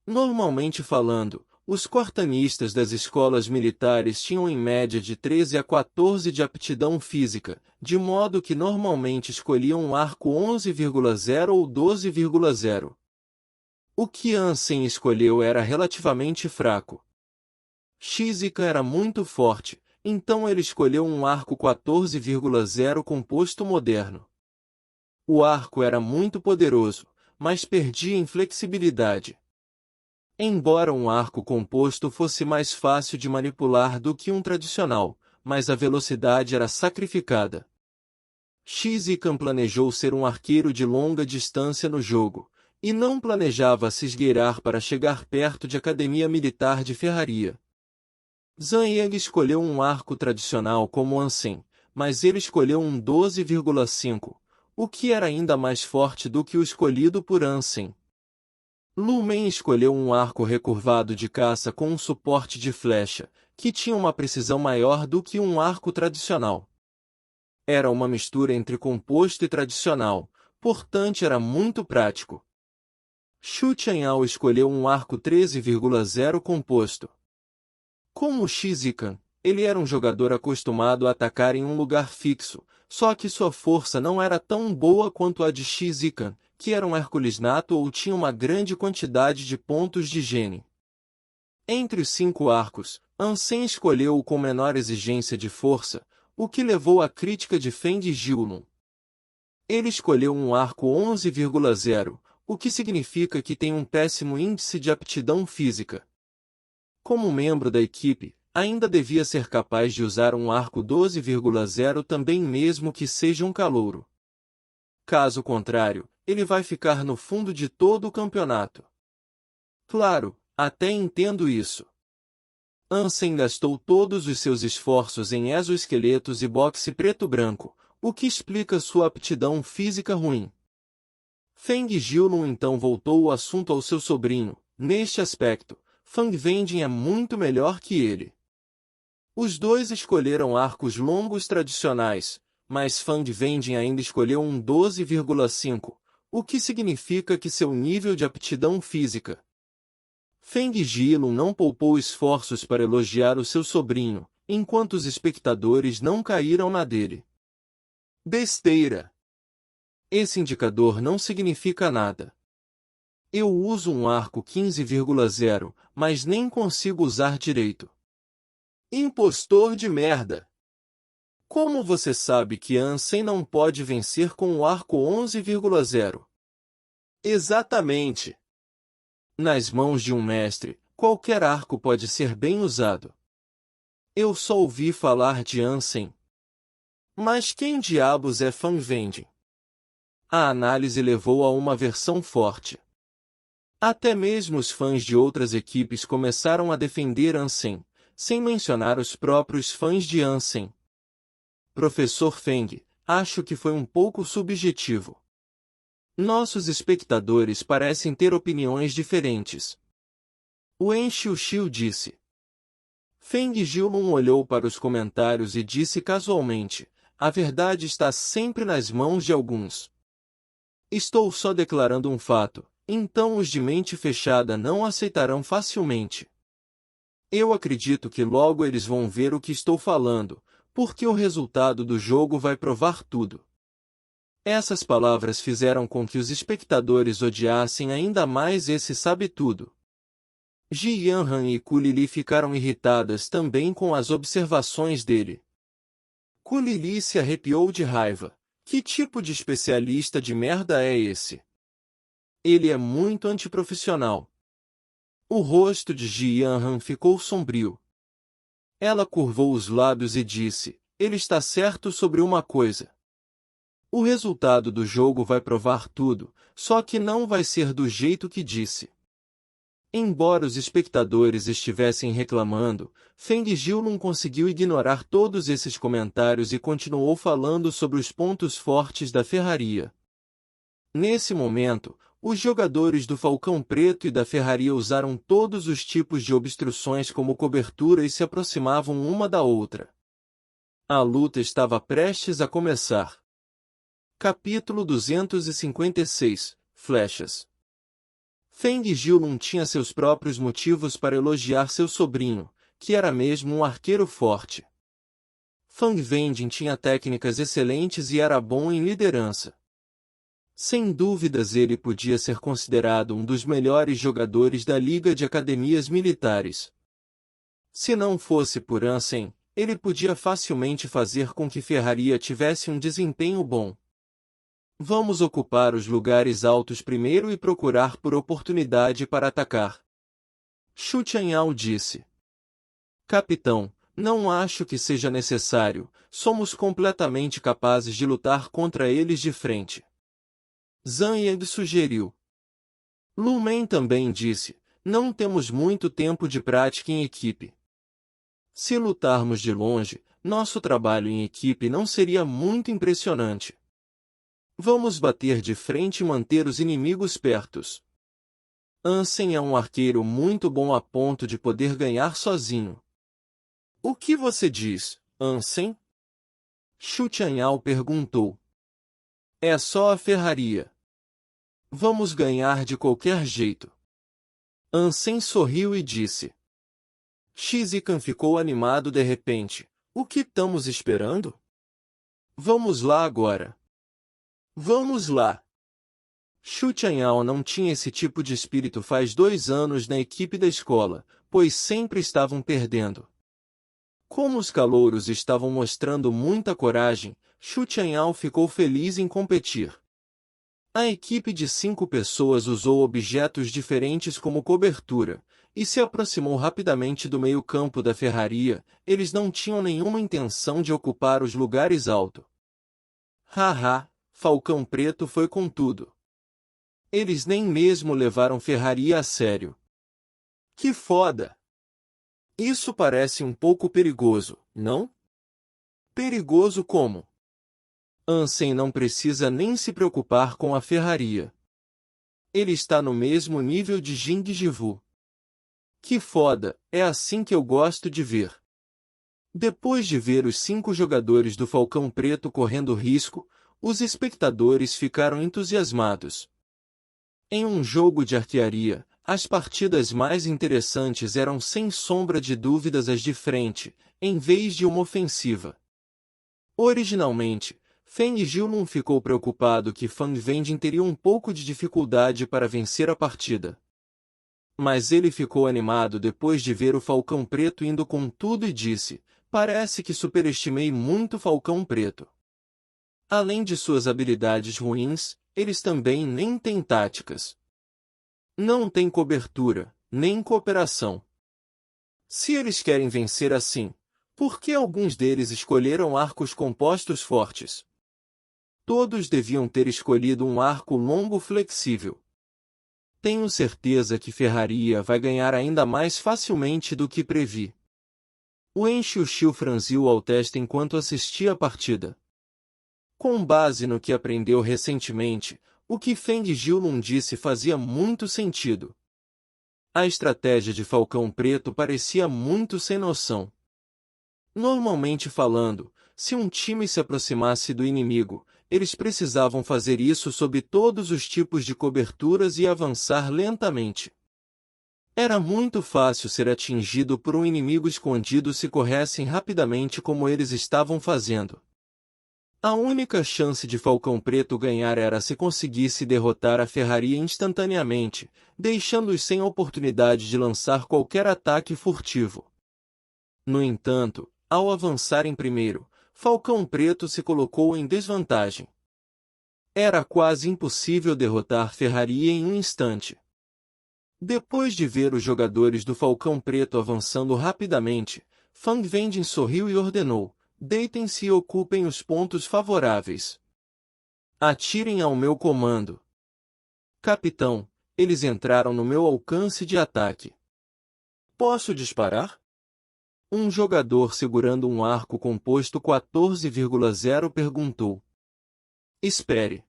Normalmente falando, Os quartanistas das escolas militares tinham em média de 13 a 14 de aptidão física, de modo que normalmente escolhiam um arco 11,0 ou 12,0. O que Ansem escolheu era relativamente fraco. Shizuka era muito forte, então ele escolheu um arco 14,0 composto moderno. O arco era muito poderoso, mas perdia em flexibilidade. Embora um arco composto fosse mais fácil de manipular do que um tradicional, mas a velocidade era sacrificada. Shizuka planejou ser um arqueiro de longa distância no jogo, e não planejava se esgueirar para chegar perto de academia militar de ferraria. Zhang escolheu um arco tradicional como Ansem, mas ele escolheu um 12,5, o que era ainda mais forte do que o escolhido por Ansem. Lu Men escolheu um arco recurvado de caça com um suporte de flecha, que tinha uma precisão maior do que um arco tradicional. Era uma mistura entre composto e tradicional, portanto era muito prático. Xu Qianyao escolheu um arco 13,0 composto. Como Shizuka, ele era um jogador acostumado a atacar em um lugar fixo, só que sua força não era tão boa quanto a de Shizuka, que era um Hércules nato ou tinha uma grande quantidade de pontos de gene. Entre os 5 arcos, Ansem escolheu o com menor exigência de força, o que levou à crítica de Feng Jiulun. Ele escolheu um arco 11,0, o que significa que tem um péssimo índice de aptidão física. Como membro da equipe, ainda devia ser capaz de usar um arco 12,0 também mesmo que seja um calouro. Caso contrário, ele vai ficar no fundo de todo o campeonato. Claro, até entendo isso. Ansem gastou todos os seus esforços em exoesqueletos e boxe preto-branco, o que explica sua aptidão física ruim. Feng Jiulun então voltou o assunto ao seu sobrinho. Neste aspecto, Fang Wenjing é muito melhor que ele. Os dois escolheram arcos longos tradicionais, mas Fang Wenjing ainda escolheu um 12,5, o que significa que seu nível de aptidão física. Feng Jiulun não poupou esforços para elogiar o seu sobrinho, enquanto os espectadores não caíram na dele. Besteira! Esse indicador não significa nada. Eu uso um arco 15,0, mas nem consigo usar direito. Impostor de merda! Como você sabe que Ansem não pode vencer com o arco 11,0? Exatamente! Nas mãos de um mestre, qualquer arco pode ser bem usado. Eu só ouvi falar de Ansem. Mas quem diabos é Fang Wenjing? A análise levou a uma versão forte. Até mesmo os fãs de outras equipes começaram a defender Ansem, sem mencionar os próprios fãs de Ansem. Professor Feng, acho que foi um pouco subjetivo. Nossos espectadores parecem ter opiniões diferentes. Wen Xiuxiu disse. Feng Jiulun olhou para os comentários e disse casualmente, a verdade está sempre nas mãos de alguns. Estou só declarando um fato, então os de mente fechada não aceitarão facilmente. Eu acredito que logo eles vão ver o que estou falando, porque o resultado do jogo vai provar tudo. Essas palavras fizeram com que os espectadores odiassem ainda mais esse sabe-tudo. Ji Yanran e Ku Lili ficaram irritadas também com as observações dele. Ku Lili se arrepiou de raiva. Que tipo de especialista de merda é esse? Ele é muito antiprofissional. O rosto de Ji Yanran ficou sombrio. Ela curvou os lábios e disse, ele está certo sobre uma coisa. O resultado do jogo vai provar tudo, só que não vai ser do jeito que disse. Embora os espectadores estivessem reclamando, Feng Jiulun conseguiu ignorar todos esses comentários e continuou falando sobre os pontos fortes da ferraria. Nesse momento, os jogadores do Falcão Preto e da Ferraria usaram todos os tipos de obstruções como cobertura e se aproximavam uma da outra. A luta estava prestes a começar. Capítulo 256 – Flechas. Feng Jilun tinha seus próprios motivos para elogiar seu sobrinho, que era mesmo um arqueiro forte. Fang Wenjing tinha técnicas excelentes e era bom em liderança. Sem dúvidas ele podia ser considerado um dos melhores jogadores da Liga de Academias Militares. Se não fosse por Ansem, ele podia facilmente fazer com que Ferraria tivesse um desempenho bom. Vamos ocupar os lugares altos primeiro e procurar por oportunidade para atacar. Xu Tianyao disse. Capitão, não acho que seja necessário, somos completamente capazes de lutar contra eles de frente. Zhang Yang sugeriu. Lu Men também disse, não temos muito tempo de prática em equipe. Se lutarmos de longe, nosso trabalho em equipe não seria muito impressionante. Vamos bater de frente e manter os inimigos pertos. Ansem é um arqueiro muito bom a ponto de poder ganhar sozinho. O que você diz, Ansem? Xu Tianyao perguntou. É só a ferraria. Vamos ganhar de qualquer jeito. Ansem sorriu e disse. Shizikan ficou animado de repente. O que estamos esperando? Vamos lá agora. Vamos lá. Xu Tianyao não tinha esse tipo de espírito faz 2 anos na equipe da escola, pois sempre estavam perdendo. Como os calouros estavam mostrando muita coragem, Xu Tianyao ficou feliz em competir. A equipe de 5 pessoas usou objetos diferentes como cobertura, e se aproximou rapidamente do meio-campo da ferraria. Eles não tinham nenhuma intenção de ocupar os lugares altos. Haha, Falcão Preto foi com tudo. Eles nem mesmo levaram ferraria a sério. Que foda! Isso parece um pouco perigoso, não? Perigoso como? Ansem não precisa nem se preocupar com a ferraria. Ele está no mesmo nível de Jing Jivu. Que foda, é assim que eu gosto de ver. Depois de ver os 5 jogadores do Falcão Preto correndo risco, os espectadores ficaram entusiasmados. Em um jogo de arquearia, as partidas mais interessantes eram sem sombra de dúvidas as de frente, em vez de uma ofensiva. Originalmente, Feng Jilun ficou preocupado que Fang Wenjing teria um pouco de dificuldade para vencer a partida. Mas ele ficou animado depois de ver o Falcão Preto indo com tudo e disse, parece que superestimei muito o Falcão Preto. Além de suas habilidades ruins, eles também nem têm táticas. Não tem cobertura, nem cooperação. Se eles querem vencer assim, por que alguns deles escolheram arcos compostos fortes? Todos deviam ter escolhido um arco longo flexível. Tenho certeza que Ferraria vai ganhar ainda mais facilmente do que previ. Wen Xiuxiu franziu ao testa enquanto assistia a partida. Com base no que aprendeu recentemente, o que Feng Jilun disse fazia muito sentido. A estratégia de Falcão Preto parecia muito sem noção. Normalmente falando, se um time se aproximasse do inimigo, eles precisavam fazer isso sob todos os tipos de coberturas e avançar lentamente. Era muito fácil ser atingido por um inimigo escondido se corressem rapidamente como eles estavam fazendo. A única chance de Falcão Preto ganhar era se conseguisse derrotar a ferraria instantaneamente, deixando-os sem oportunidade de lançar qualquer ataque furtivo. No entanto, ao avançarem primeiro, Falcão Preto se colocou em desvantagem. Era quase impossível derrotar ferraria em um instante. Depois de ver os jogadores do Falcão Preto avançando rapidamente, Fang Wenjing sorriu e ordenou, deitem-se e ocupem os pontos favoráveis. Atirem ao meu comando. Capitão, eles entraram no meu alcance de ataque. Posso disparar? Um jogador segurando um arco composto 14,0 perguntou. Espere.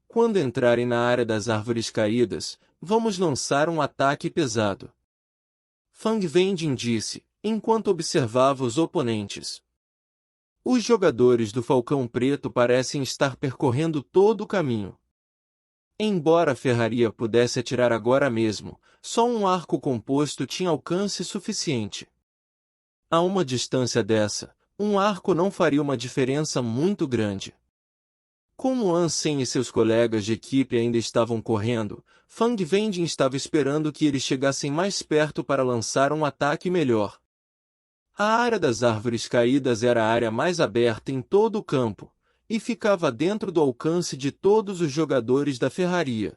Quando entrarem na área das árvores caídas, vamos lançar um ataque pesado. Fang Wenjing disse, enquanto observava os oponentes. Os jogadores do Falcão Preto parecem estar percorrendo todo o caminho. Embora a ferraria pudesse atirar agora mesmo, só um arco composto tinha alcance suficiente. A uma distância dessa, um arco não faria uma diferença muito grande. Como Ansem e seus colegas de equipe ainda estavam correndo, Fang Wending estava esperando que eles chegassem mais perto para lançar um ataque melhor. A área das árvores caídas era a área mais aberta em todo o campo, e ficava dentro do alcance de todos os jogadores da ferraria.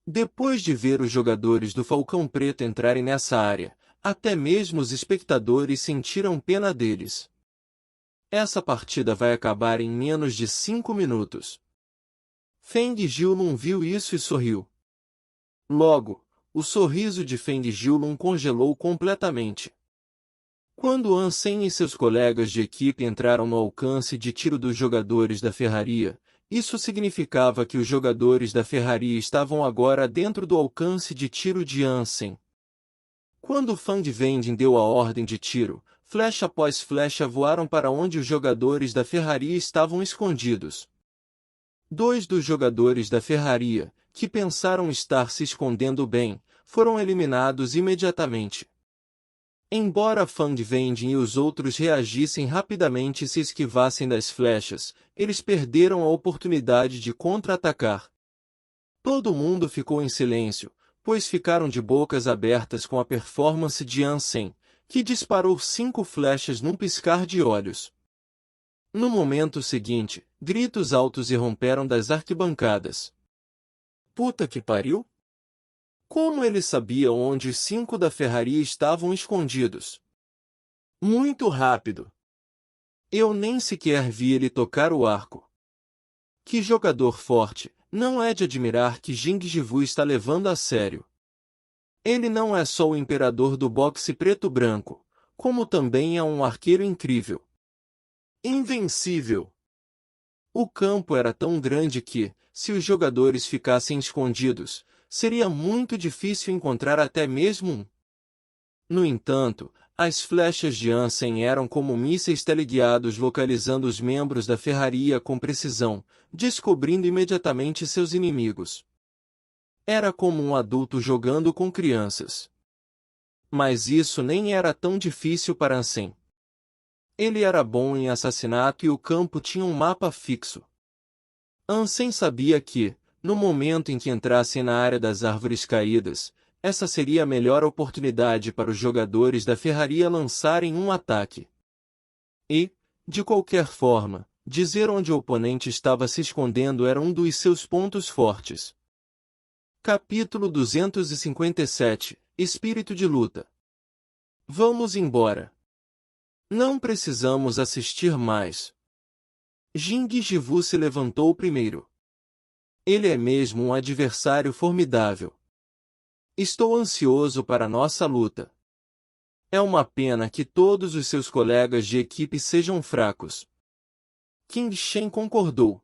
Depois de ver os jogadores do Falcão Preto entrarem nessa área, até mesmo os espectadores sentiram pena deles. Essa partida vai acabar em menos de 5 minutos. Feng Jiulun viu isso e sorriu. Logo, o sorriso de Feng Jiulun congelou completamente. Quando Ansem e seus colegas de equipe entraram no alcance de tiro dos jogadores da ferraria, isso significava que os jogadores da ferraria estavam agora dentro do alcance de tiro de Ansem. Quando Fang Wending deu a ordem de tiro, flecha após flecha voaram para onde os jogadores da ferraria estavam escondidos. 2 dos jogadores da ferraria, que pensaram estar se escondendo bem, foram eliminados imediatamente. Embora Fang Wending e os outros reagissem rapidamente e se esquivassem das flechas, eles perderam a oportunidade de contra-atacar. Todo mundo ficou em silêncio, pois ficaram de bocas abertas com a performance de Ansem, que disparou 5 flechas num piscar de olhos. No momento seguinte, gritos altos irromperam das arquibancadas. Puta que pariu! Como ele sabia onde os 5 da ferraria estavam escondidos? Muito rápido. Eu nem sequer vi ele tocar o arco. Que jogador forte! Não é de admirar que Jing Jivu está levando a sério. Ele não é só o imperador do boxe preto-branco, como também é um arqueiro incrível. Invencível! O campo era tão grande que, se os jogadores ficassem escondidos, seria muito difícil encontrar até mesmo um. No entanto, as flechas de Ansem eram como mísseis teleguiados localizando os membros da ferraria com precisão, descobrindo imediatamente seus inimigos. Era como um adulto jogando com crianças. Mas isso nem era tão difícil para Ansem. Ele era bom em assassinato e o campo tinha um mapa fixo. Ansem sabia que, no momento em que entrassem na área das árvores caídas, essa seria a melhor oportunidade para os jogadores da ferraria lançarem um ataque. E, de qualquer forma, dizer onde o oponente estava se escondendo era um dos seus pontos fortes. Capítulo 257 – Espírito de luta. Vamos embora. Não precisamos assistir mais. Jing Jivu se levantou primeiro. Ele é mesmo um adversário formidável. Estou ansioso para nossa luta. É uma pena que todos os seus colegas de equipe sejam fracos. Qin Shen concordou.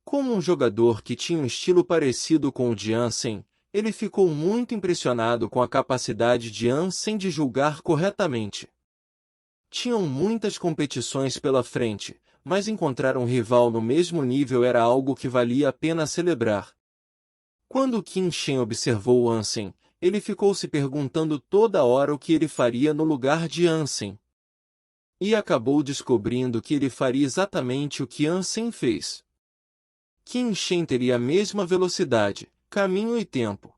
Como um jogador que tinha um estilo parecido com o de Ansem, ele ficou muito impressionado com a capacidade de Ansem de julgar corretamente. Tinham muitas competições pela frente, mas encontrar um rival no mesmo nível era algo que valia a pena celebrar. Quando Qin Shen observou Ansem, ele ficou se perguntando toda hora o que ele faria no lugar de Ansem. E acabou descobrindo que ele faria exatamente o que Ansem fez. Qin Shen teria a mesma velocidade, caminho e tempo.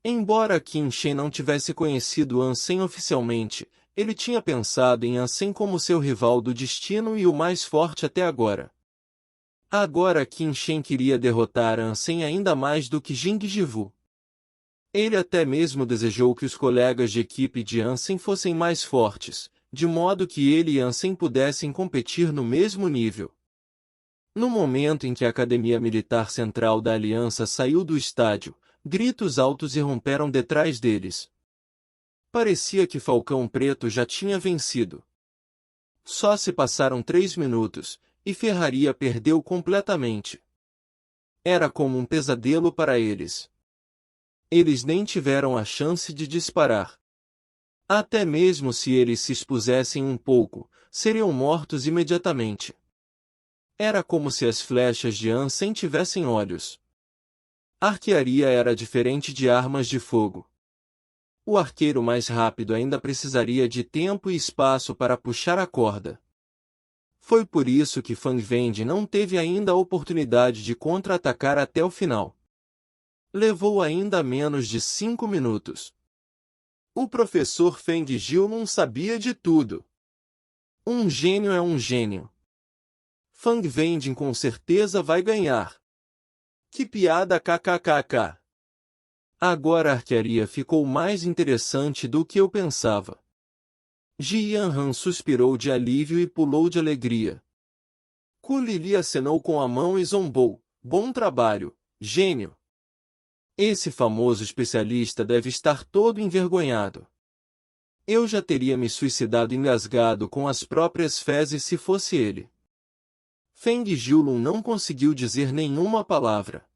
Embora Qin Shen não tivesse conhecido Ansem oficialmente, ele tinha pensado em Ansem como seu rival do destino e o mais forte até agora. Agora Qin Shen queria derrotar Ansem ainda mais do que Jing Jivu. Ele até mesmo desejou que os colegas de equipe de Ansem fossem mais fortes, de modo que ele e Ansem pudessem competir no mesmo nível. No momento em que a Academia Militar Central da Aliança saiu do estádio, gritos altos irromperam detrás deles. Parecia que Falcão Preto já tinha vencido. Só se passaram 3 minutos, e Ferraria perdeu completamente. Era como um pesadelo para eles. Eles nem tiveram a chance de disparar. Até mesmo se eles se expusessem um pouco, seriam mortos imediatamente. Era como se as flechas de Ansem tivessem olhos. Arquearia era diferente de armas de fogo. O arqueiro mais rápido ainda precisaria de tempo e espaço para puxar a corda. Foi por isso que Fang Wendi não teve ainda a oportunidade de contra-atacar até o final. Levou ainda menos de 5 minutos. O professor Feng Jiu não sabia de tudo. Um gênio é um gênio. Fang Wendi com certeza vai ganhar. Que piada kkkk. Agora a arquearia ficou mais interessante do que eu pensava. Ji Yanran suspirou de alívio e pulou de alegria. Ku Lili acenou com a mão e zombou. Bom trabalho, gênio. Esse famoso especialista deve estar todo envergonhado. Eu já teria me suicidado engasgado com as próprias fezes se fosse ele. Feng Jiulun não conseguiu dizer nenhuma palavra.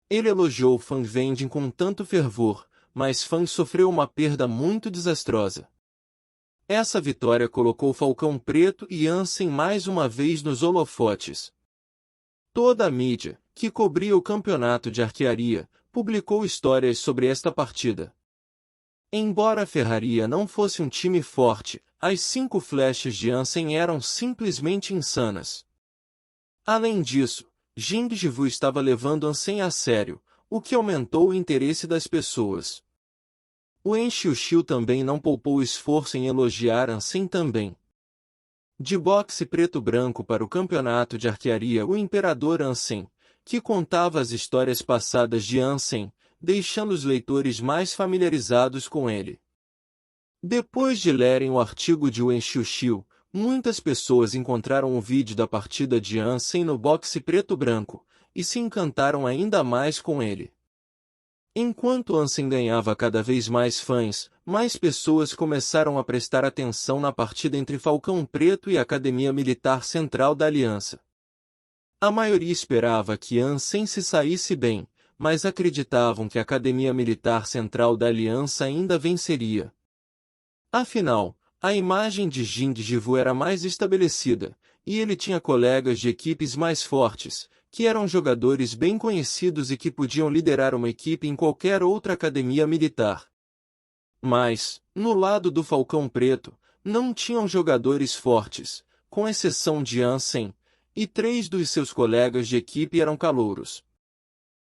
Ele elogiou Fang Wendi com tanto fervor, mas Fang sofreu uma perda muito desastrosa. Essa vitória colocou Falcão Preto e Ansem mais uma vez nos holofotes. Toda a mídia, que cobria o campeonato de arquearia, publicou histórias sobre esta partida. Embora a Ferraria não fosse um time forte, as 5 flechas de Ansem eram simplesmente insanas. Além disso, Jing Jivu estava levando Ansem a sério, o que aumentou o interesse das pessoas. O En Xiuxiu também não poupou esforço em elogiar Ansem também. De boxe preto-branco para o campeonato de arquearia, o Imperador Ansem, que contava as histórias passadas de Ansem, deixando os leitores mais familiarizados com ele. Depois de lerem o artigo de Wen Xiuxiu, muitas pessoas encontraram o vídeo da partida de Ansem no boxe preto-branco, e se encantaram ainda mais com ele. Enquanto Ansem ganhava cada vez mais fãs, mais pessoas começaram a prestar atenção na partida entre Falcão Preto e a Academia Militar Central da Aliança. A maioria esperava que Ansem se saísse bem, mas acreditavam que a Academia Militar Central da Aliança ainda venceria. Afinal, a imagem de Jing Jivu era mais estabelecida, e ele tinha colegas de equipes mais fortes, que eram jogadores bem conhecidos e que podiam liderar uma equipe em qualquer outra academia militar. Mas, no lado do Falcão Preto, não tinham jogadores fortes, com exceção de Ansem, e 3 dos seus colegas de equipe eram calouros.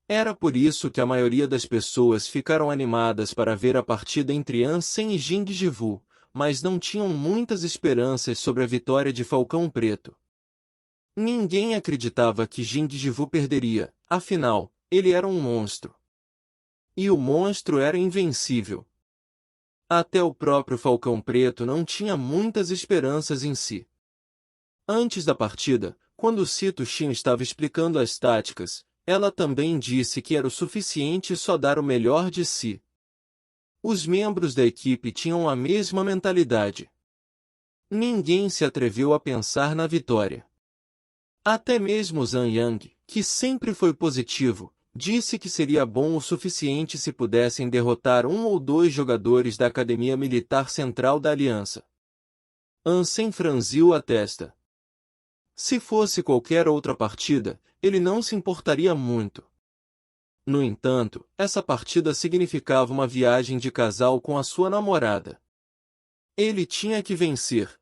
Era por isso que a maioria das pessoas ficaram animadas para ver a partida entre Ansem e Jing Jivu, mas não tinham muitas esperanças sobre a vitória de Falcão Preto. Ninguém acreditava que Jing Jivu perderia, afinal, ele era um monstro. E o monstro era invencível. Até o próprio Falcão Preto não tinha muitas esperanças em si. Antes da partida, quando Sito Xin estava explicando as táticas, ela também disse que era o suficiente só dar o melhor de si. Os membros da equipe tinham a mesma mentalidade. Ninguém se atreveu a pensar na vitória. Até mesmo Zhang Yang, que sempre foi positivo, disse que seria bom o suficiente se pudessem derrotar 1 ou 2 jogadores da Academia Militar Central da Aliança. Ansem franziu a testa. Se fosse qualquer outra partida, ele não se importaria muito. No entanto, essa partida significava uma viagem de casal com a sua namorada. Ele tinha que vencer.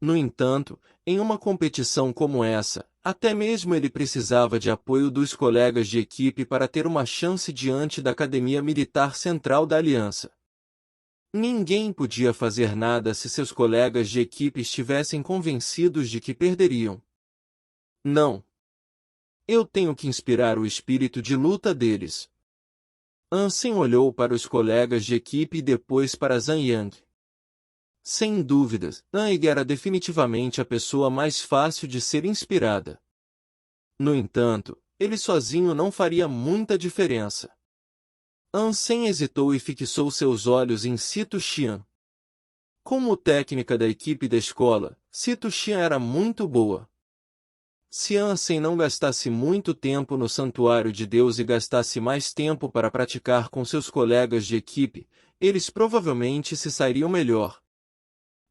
No entanto, em uma competição como essa, até mesmo ele precisava de apoio dos colegas de equipe para ter uma chance diante da Academia Militar Central da Aliança. Ninguém podia fazer nada se seus colegas de equipe estivessem convencidos de que perderiam. Não. Eu tenho que inspirar o espírito de luta deles. Ansem olhou para os colegas de equipe e depois para Zhang Yang. Sem dúvidas, Zhang era definitivamente a pessoa mais fácil de ser inspirada. No entanto, ele sozinho não faria muita diferença. Ansem hesitou e fixou seus olhos em Sito Xian. Como técnica da equipe da escola, Sito Xian era muito boa. Se Ansem não gastasse muito tempo no Santuário de Deus e gastasse mais tempo para praticar com seus colegas de equipe, eles provavelmente se sairiam melhor.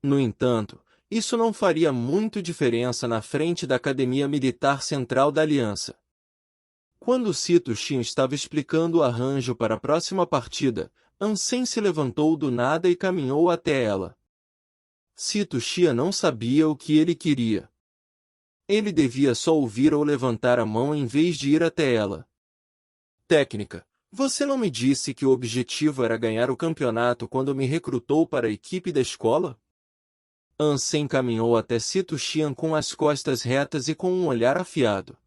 No entanto, isso não faria muito diferença na frente da Academia Militar Central da Aliança. Quando Sito Shin estava explicando o arranjo para a próxima partida, Ansem se levantou do nada e caminhou até ela. Sito Shin não sabia o que ele queria. Ele devia só ouvir ou levantar a mão em vez de ir até ela. Técnica. Você não me disse que o objetivo era ganhar o campeonato quando me recrutou para a equipe da escola? Ansem caminhou até Sito Shin com as costas retas e com um olhar afiado.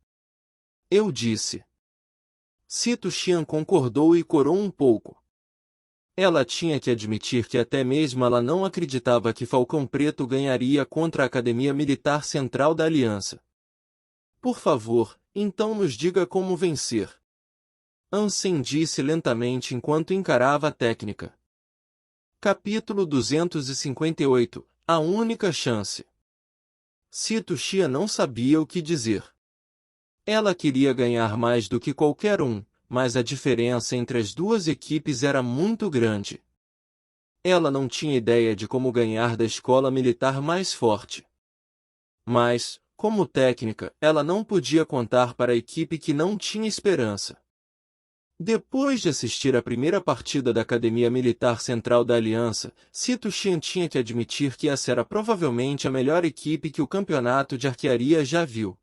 Eu disse. Sito Shin concordou e corou um pouco. Ela tinha que admitir que até mesmo ela não acreditava que Falcão Preto ganharia contra a Academia Militar Central da Aliança. Por favor, então nos diga como vencer. Ansem disse lentamente enquanto encarava a técnica. Capítulo 258. A única chance. Sito Shin não sabia o que dizer. Ela queria ganhar mais do que qualquer um, mas a diferença entre as duas equipes era muito grande. Ela não tinha ideia de como ganhar da escola militar mais forte. Mas, como técnica, ela não podia contar para a equipe que não tinha esperança. Depois de assistir à primeira partida da Academia Militar Central da Aliança, Sito Shin tinha que admitir que essa era provavelmente a melhor equipe que o campeonato de arquearia já viu.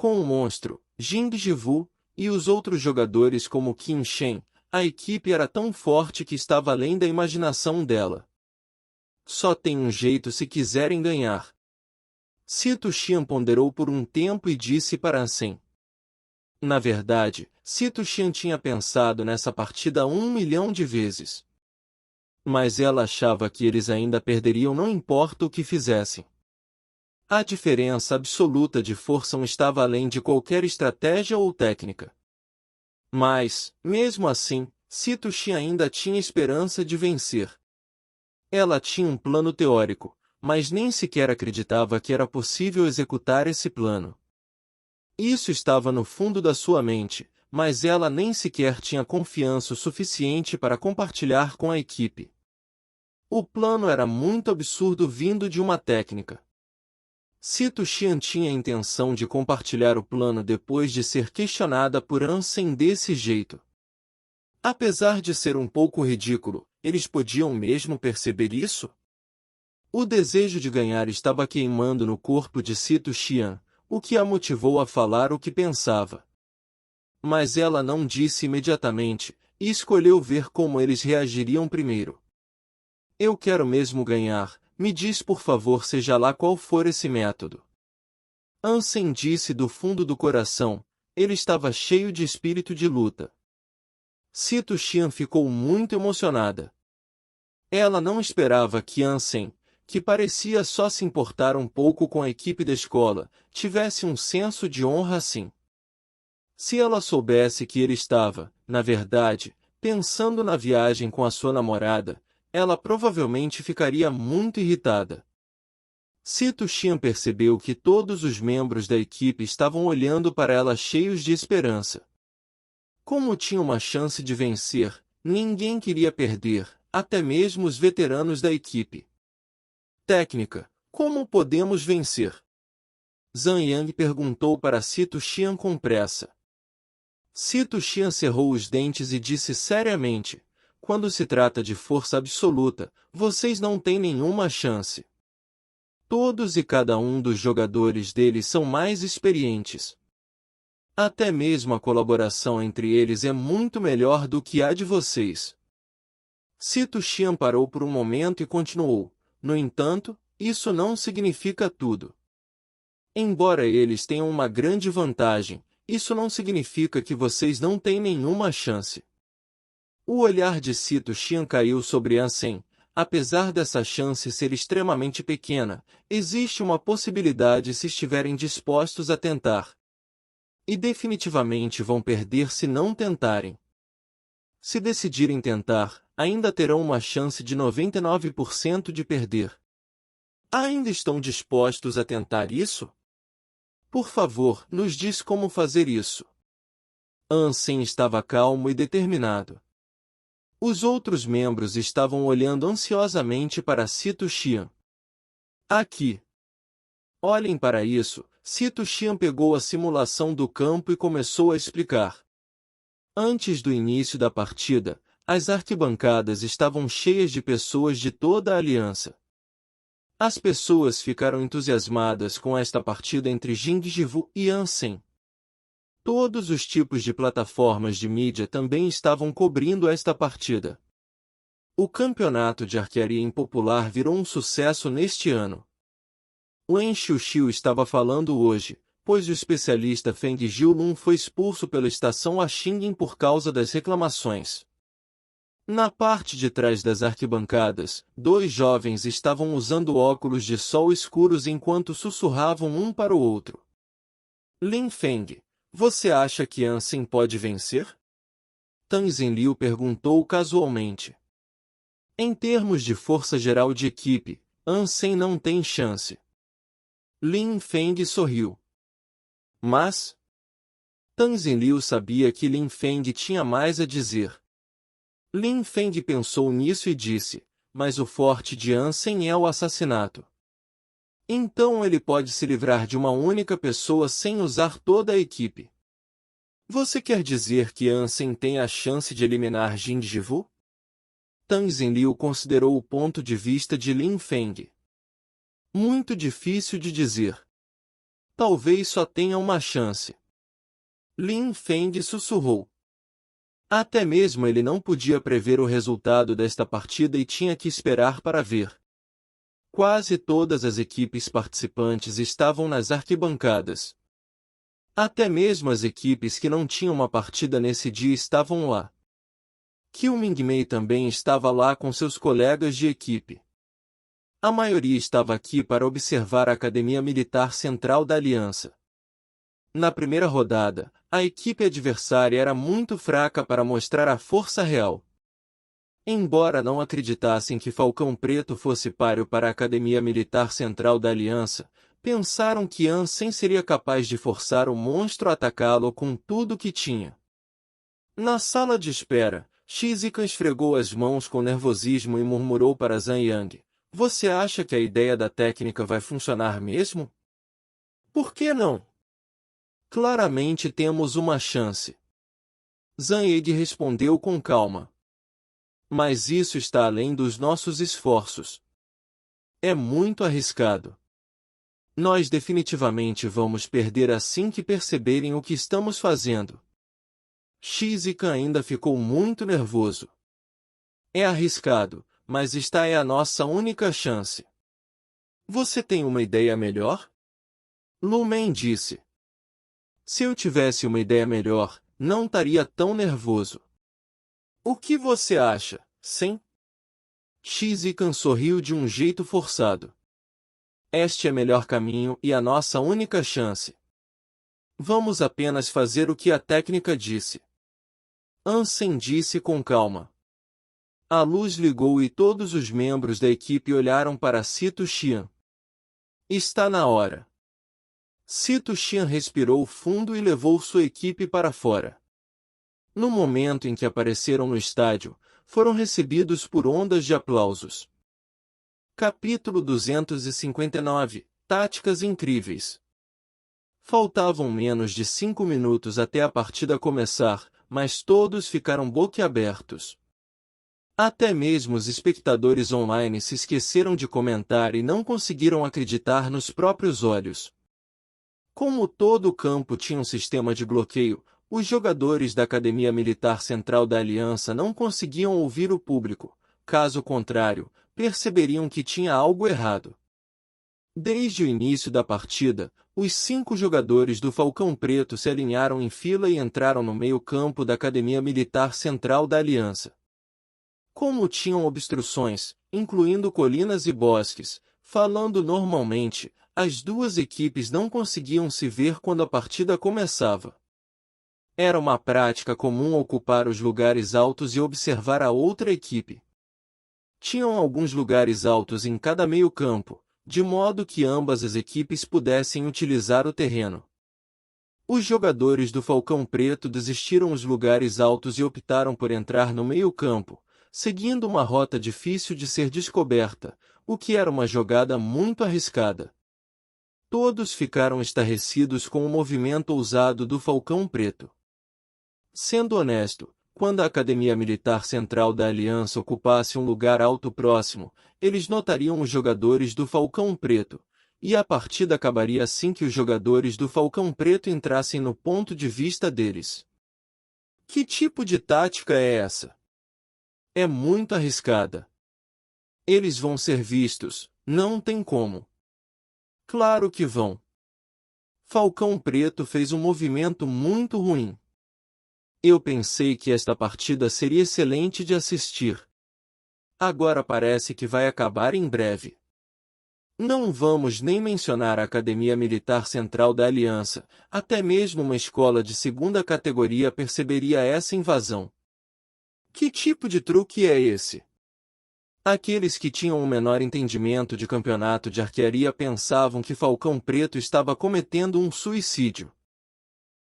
Com o monstro, Jing Jivu, e os outros jogadores como Qin Shen, a equipe era tão forte que estava além da imaginação dela. Só tem um jeito se quiserem ganhar. Sito Shin ponderou por um tempo e disse para Ansem. Na verdade, Sito Shin tinha pensado nessa partida 1 milhão de vezes. Mas ela achava que eles ainda perderiam não importa o que fizessem. A diferença absoluta de força estava além de qualquer estratégia ou técnica. Mas, mesmo assim, Sito Shin ainda tinha esperança de vencer. Ela tinha um plano teórico, mas nem sequer acreditava que era possível executar esse plano. Isso estava no fundo da sua mente, mas ela nem sequer tinha confiança o suficiente para compartilhar com a equipe. O plano era muito absurdo vindo de uma técnica. Sito Shin tinha a intenção de compartilhar o plano depois de ser questionada por Ansem desse jeito. Apesar de ser um pouco ridículo, eles podiam mesmo perceber isso? O desejo de ganhar estava queimando no corpo de Sito Shin, o que a motivou a falar o que pensava. Mas ela não disse imediatamente, e escolheu ver como eles reagiriam primeiro. Eu quero mesmo ganhar, me diz por favor seja lá qual for esse método. Ansem disse do fundo do coração, ele estava cheio de espírito de luta. Sito Shin ficou muito emocionada. Ela não esperava que Ansem, que parecia só se importar um pouco com a equipe da escola, tivesse um senso de honra assim. Se ela soubesse que ele estava, na verdade, pensando na viagem com a sua namorada, ela provavelmente ficaria muito irritada. Sito Shin percebeu que todos os membros da equipe estavam olhando para ela cheios de esperança. Como tinha uma chance de vencer, ninguém queria perder, até mesmo os veteranos da equipe. Técnica: como podemos vencer? Zhang Yang perguntou para Sito Shin com pressa. Sito Shin cerrou os dentes e disse seriamente, quando se trata de força absoluta, vocês não têm nenhuma chance. Todos e cada um dos jogadores deles são mais experientes. Até mesmo a colaboração entre eles é muito melhor do que a de vocês. Sito Shin parou por um momento e continuou. No entanto, isso não significa tudo. Embora eles tenham uma grande vantagem, isso não significa que vocês não têm nenhuma chance. O olhar de Sito Shin caiu sobre Ansem. Apesar dessa chance ser extremamente pequena, existe uma possibilidade se estiverem dispostos a tentar. E definitivamente vão perder se não tentarem. Se decidirem tentar, ainda terão uma chance de 99% de perder. Ainda estão dispostos a tentar isso? Por favor, nos diz como fazer isso. Ansem estava calmo e determinado. Os outros membros estavam olhando ansiosamente para Sito Shin. Aqui. Olhem para isso, Sito Xian pegou a simulação do campo e começou a explicar. Antes do início da partida, as arquibancadas estavam cheias de pessoas de toda a aliança. As pessoas ficaram entusiasmadas com esta partida entre Jing Jivu e Ansem. Todos os tipos de plataformas de mídia também estavam cobrindo esta partida. O campeonato de arquearia impopular virou um sucesso neste ano. Wen Xiuxiu estava falando hoje, pois o especialista Feng Jiulun foi expulso pela estação Axingin por causa das reclamações. Na parte de trás das arquibancadas, 2 jovens estavam usando óculos de sol escuros enquanto sussurravam um para o outro. Lin Feng, você acha que Ansem pode vencer? Tang Zhenliu perguntou casualmente. Em termos de força geral de equipe, Ansem não tem chance. Lin Feng sorriu. Mas Tang Zhenliu sabia que Lin Feng tinha mais a dizer. Lin Feng pensou nisso e disse, mas o forte de Ansem é o assassinato. Então ele pode se livrar de uma única pessoa sem usar toda a equipe. Você quer dizer que Ansem tem a chance de eliminar Jing Jivu? Tang Zhenliu considerou o ponto de vista de Lin Feng. Muito difícil de dizer. Talvez só tenha uma chance. Lin Feng sussurrou. Até mesmo ele não podia prever o resultado desta partida e tinha que esperar para ver. Quase todas as equipes participantes estavam nas arquibancadas. Até mesmo as equipes que não tinham uma partida nesse dia estavam lá. Qiu Mingmei também estava lá com seus colegas de equipe. A maioria estava aqui para observar a Academia Militar Central da Aliança. Na primeira rodada, a equipe adversária era muito fraca para mostrar a força real. Embora não acreditassem que Falcão Preto fosse páreo para a Academia Militar Central da Aliança, pensaram que Ansem seria capaz de forçar o monstro a atacá-lo com tudo que tinha. Na sala de espera, Shizuka esfregou as mãos com nervosismo e murmurou para Zhang Yang, você acha que a ideia da técnica vai funcionar mesmo? Por que não? Claramente temos uma chance. Zhang Yang respondeu com calma. Mas isso está além dos nossos esforços. É muito arriscado. Nós definitivamente vamos perder assim que perceberem o que estamos fazendo. Shizuka ainda ficou muito nervoso. É arriscado, mas esta é a nossa única chance. Você tem uma ideia melhor? Lu Men disse. Se eu tivesse uma ideia melhor, não estaria tão nervoso. O que você acha, sim? Shizuka sorriu de um jeito forçado. Este é o melhor caminho e a nossa única chance. Vamos apenas fazer o que a técnica disse. Ansem disse com calma. A luz ligou e todos os membros da equipe olharam para Sito Xian. Está na hora. Sito Xian respirou fundo e levou sua equipe para fora. No momento em que apareceram no estádio, foram recebidos por ondas de aplausos. Capítulo 259 – Táticas incríveis. Faltavam menos de 5 minutos até a partida começar, mas todos ficaram boquiabertos. Até mesmo os espectadores online se esqueceram de comentar e não conseguiram acreditar nos próprios olhos. Como todo o campo tinha um sistema de bloqueio, os jogadores da Academia Militar Central da Aliança não conseguiam ouvir o público, caso contrário, perceberiam que tinha algo errado. Desde o início da partida, os 5 jogadores do Falcão Preto se alinharam em fila e entraram no meio-campo da Academia Militar Central da Aliança. Como tinham obstruções, incluindo colinas e bosques, falando normalmente, as duas equipes não conseguiam se ver quando a partida começava. Era uma prática comum ocupar os lugares altos e observar a outra equipe. Tinham alguns lugares altos em cada meio-campo, de modo que ambas as equipes pudessem utilizar o terreno. Os jogadores do Falcão Preto desistiram os lugares altos e optaram por entrar no meio-campo, seguindo uma rota difícil de ser descoberta, o que era uma jogada muito arriscada. Todos ficaram estarrecidos com o movimento ousado do Falcão Preto. Sendo honesto, quando a Academia Militar Central da Aliança ocupasse um lugar alto próximo, eles notariam os jogadores do Falcão Preto, e a partida acabaria assim que os jogadores do Falcão Preto entrassem no ponto de vista deles. Que tipo de tática é essa? É muito arriscada. Eles vão ser vistos, não tem como. Claro que vão. Falcão Preto fez um movimento muito ruim. Eu pensei que esta partida seria excelente de assistir. Agora parece que vai acabar em breve. Não vamos nem mencionar a Academia Militar Central da Aliança, até mesmo uma escola de segunda categoria perceberia essa invasão. Que tipo de truque é esse? Aqueles que tinham o menor entendimento de campeonato de arquearia pensavam que Falcão Preto estava cometendo um suicídio.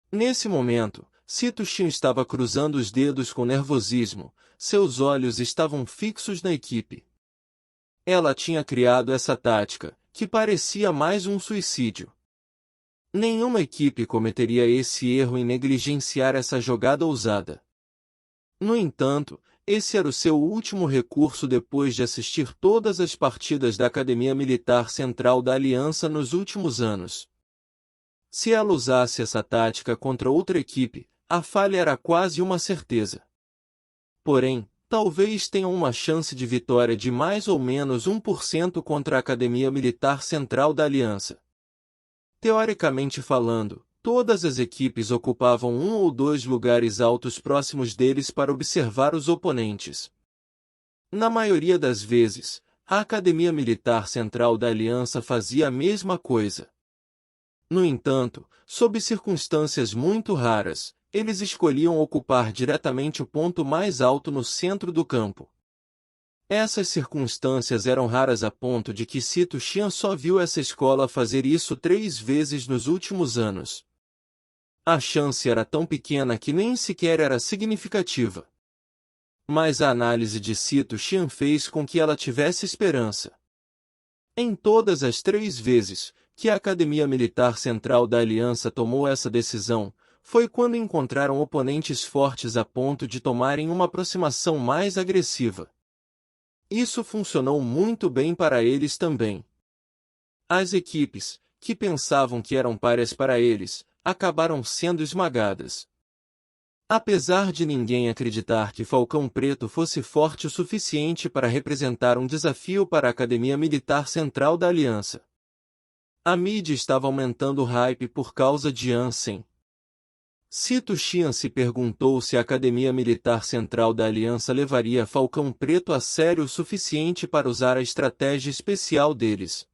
Nesse momento, Sito Chin estava cruzando os dedos com nervosismo, seus olhos estavam fixos na equipe. Ela tinha criado essa tática, que parecia mais um suicídio. Nenhuma equipe cometeria esse erro em negligenciar essa jogada ousada. No entanto, esse era o seu último recurso depois de assistir todas as partidas da Academia Militar Central da Aliança nos últimos anos. Se ela usasse essa tática contra outra equipe, a falha era quase uma certeza. Porém, talvez tenham uma chance de vitória de mais ou menos 1% contra a Academia Militar Central da Aliança. Teoricamente falando, todas as equipes ocupavam um ou dois lugares altos próximos deles para observar os oponentes. Na maioria das vezes, a Academia Militar Central da Aliança fazia a mesma coisa. No entanto, sob circunstâncias muito raras, eles escolhiam ocupar diretamente o ponto mais alto no centro do campo. Essas circunstâncias eram raras a ponto de que Sito Chin só viu essa escola fazer isso 3 vezes nos últimos anos. A chance era tão pequena que nem sequer era significativa. Mas a análise de Sito Chin fez com que ela tivesse esperança. Em todas as 3 vezes que a Academia Militar Central da Aliança tomou essa decisão, foi quando encontraram oponentes fortes a ponto de tomarem uma aproximação mais agressiva. Isso funcionou muito bem para eles também. As equipes, que pensavam que eram párias para eles, acabaram sendo esmagadas. Apesar de ninguém acreditar que Falcão Preto fosse forte o suficiente para representar um desafio para a Academia Militar Central da Aliança, a mídia estava aumentando o hype por causa de Ansem. Sito Chin se perguntou se a Academia Militar Central da Aliança levaria Falcão Preto a sério o suficiente para usar a estratégia especial deles.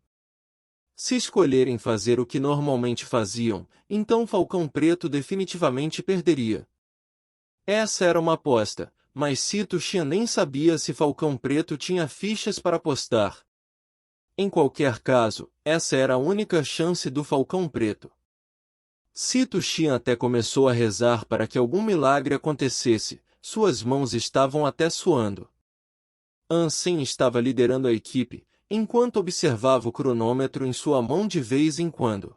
Se escolherem fazer o que normalmente faziam, então Falcão Preto definitivamente perderia. Essa era uma aposta, mas Sito Chin nem sabia se Falcão Preto tinha fichas para apostar. Em qualquer caso, essa era a única chance do Falcão Preto. Sito Chin até começou a rezar para que algum milagre acontecesse, suas mãos estavam até suando. Ansem estava liderando a equipe, enquanto observava o cronômetro em sua mão de vez em quando.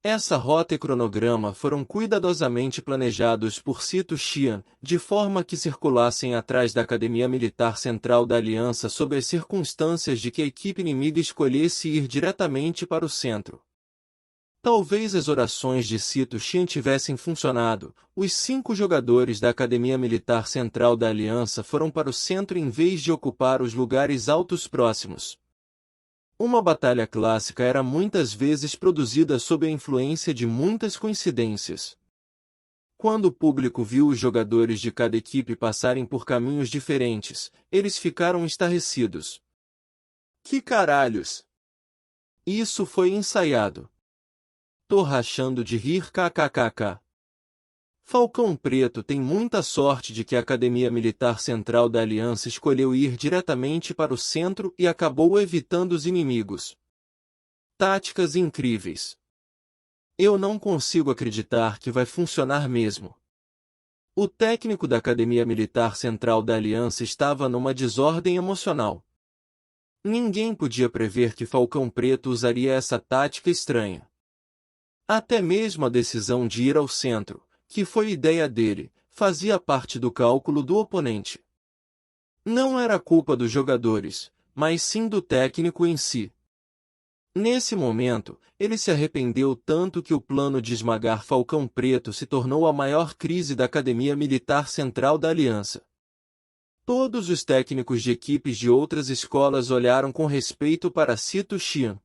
Essa rota e cronograma foram cuidadosamente planejados por Sito Chin, de forma que circulassem atrás da Academia Militar Central da Aliança sob as circunstâncias de que a equipe inimiga escolhesse ir diretamente para o centro. Talvez as orações de Sito Chin tivessem funcionado. Os 5 jogadores da Academia Militar Central da Aliança foram para o centro em vez de ocupar os lugares altos próximos. Uma batalha clássica era muitas vezes produzida sob a influência de muitas coincidências. Quando o público viu os jogadores de cada equipe passarem por caminhos diferentes, eles ficaram estarrecidos. Que caralhos! Isso foi ensaiado. Tô rachando de rir kkkk. Falcão Preto tem muita sorte de que a Academia Militar Central da Aliança escolheu ir diretamente para o centro e acabou evitando os inimigos. Táticas incríveis. Eu não consigo acreditar que vai funcionar mesmo. O técnico da Academia Militar Central da Aliança estava numa desordem emocional. Ninguém podia prever que Falcão Preto usaria essa tática estranha. Até mesmo a decisão de ir ao centro, que foi ideia dele, fazia parte do cálculo do oponente. Não era culpa dos jogadores, mas sim do técnico em si. Nesse momento, ele se arrependeu tanto que o plano de esmagar Falcão Preto se tornou a maior crise da Academia Militar Central da Aliança. Todos os técnicos de equipes de outras escolas olharam com respeito para Sito Xian.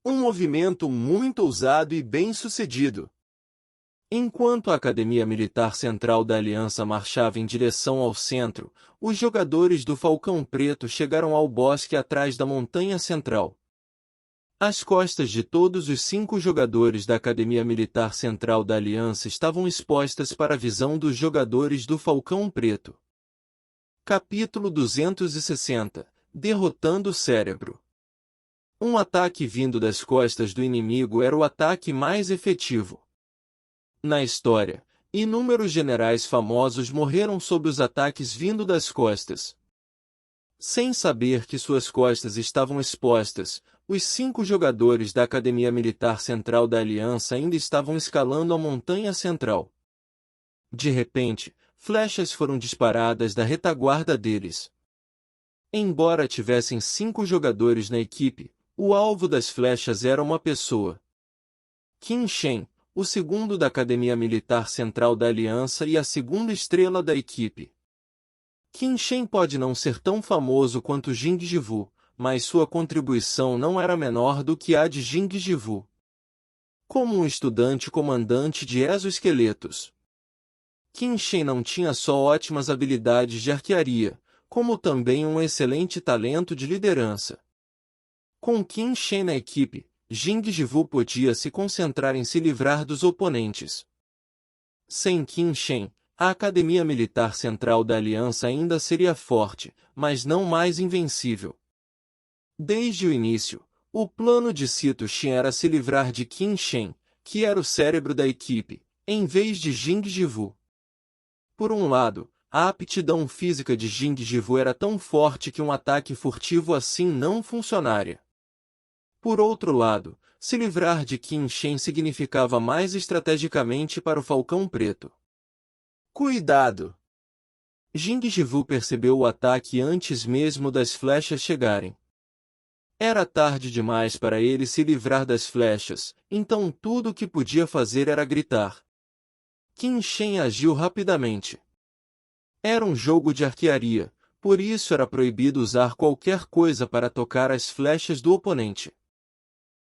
Um movimento muito ousado e bem-sucedido. Enquanto a Academia Militar Central da Aliança marchava em direção ao centro, os jogadores do Falcão Preto chegaram ao bosque atrás da Montanha Central. As costas de todos os 5 jogadores da Academia Militar Central da Aliança estavam expostas para a visão dos jogadores do Falcão Preto. Capítulo 260 – Derrotando o Cérebro. Um ataque vindo das costas do inimigo era o ataque mais efetivo. Na história, inúmeros generais famosos morreram sob os ataques vindo das costas. Sem saber que suas costas estavam expostas, os 5 jogadores da Academia Militar Central da Aliança ainda estavam escalando a Montanha Central. De repente, flechas foram disparadas da retaguarda deles. Embora tivessem 5 jogadores na equipe, o alvo das flechas era uma pessoa. Qin Shen, o segundo da Academia Militar Central da Aliança e a segunda estrela da equipe. Qin Shen pode não ser tão famoso quanto Jing Jivu, mas sua contribuição não era menor do que a de Jing Jivu. Como um estudante comandante de exoesqueletos, Qin Shen não tinha só ótimas habilidades de arquearia, como também um excelente talento de liderança. Com Qin Shen na equipe, Jing Jivu podia se concentrar em se livrar dos oponentes. Sem Qin Shen, a Academia Militar Central da Aliança ainda seria forte, mas não mais invencível. Desde o início, o plano de Sito Xian era se livrar de Qin Shen, que era o cérebro da equipe, em vez de Jing Jivu. Por um lado, a aptidão física de Jing Jivu era tão forte que um ataque furtivo assim não funcionaria. Por outro lado, se livrar de Qin Shen significava mais estrategicamente para o Falcão Preto. Cuidado! Jing Jivu percebeu o ataque antes mesmo das flechas chegarem. Era tarde demais para ele se livrar das flechas, então tudo o que podia fazer era gritar. Qin Shen agiu rapidamente. Era um jogo de arquearia, por isso era proibido usar qualquer coisa para tocar as flechas do oponente.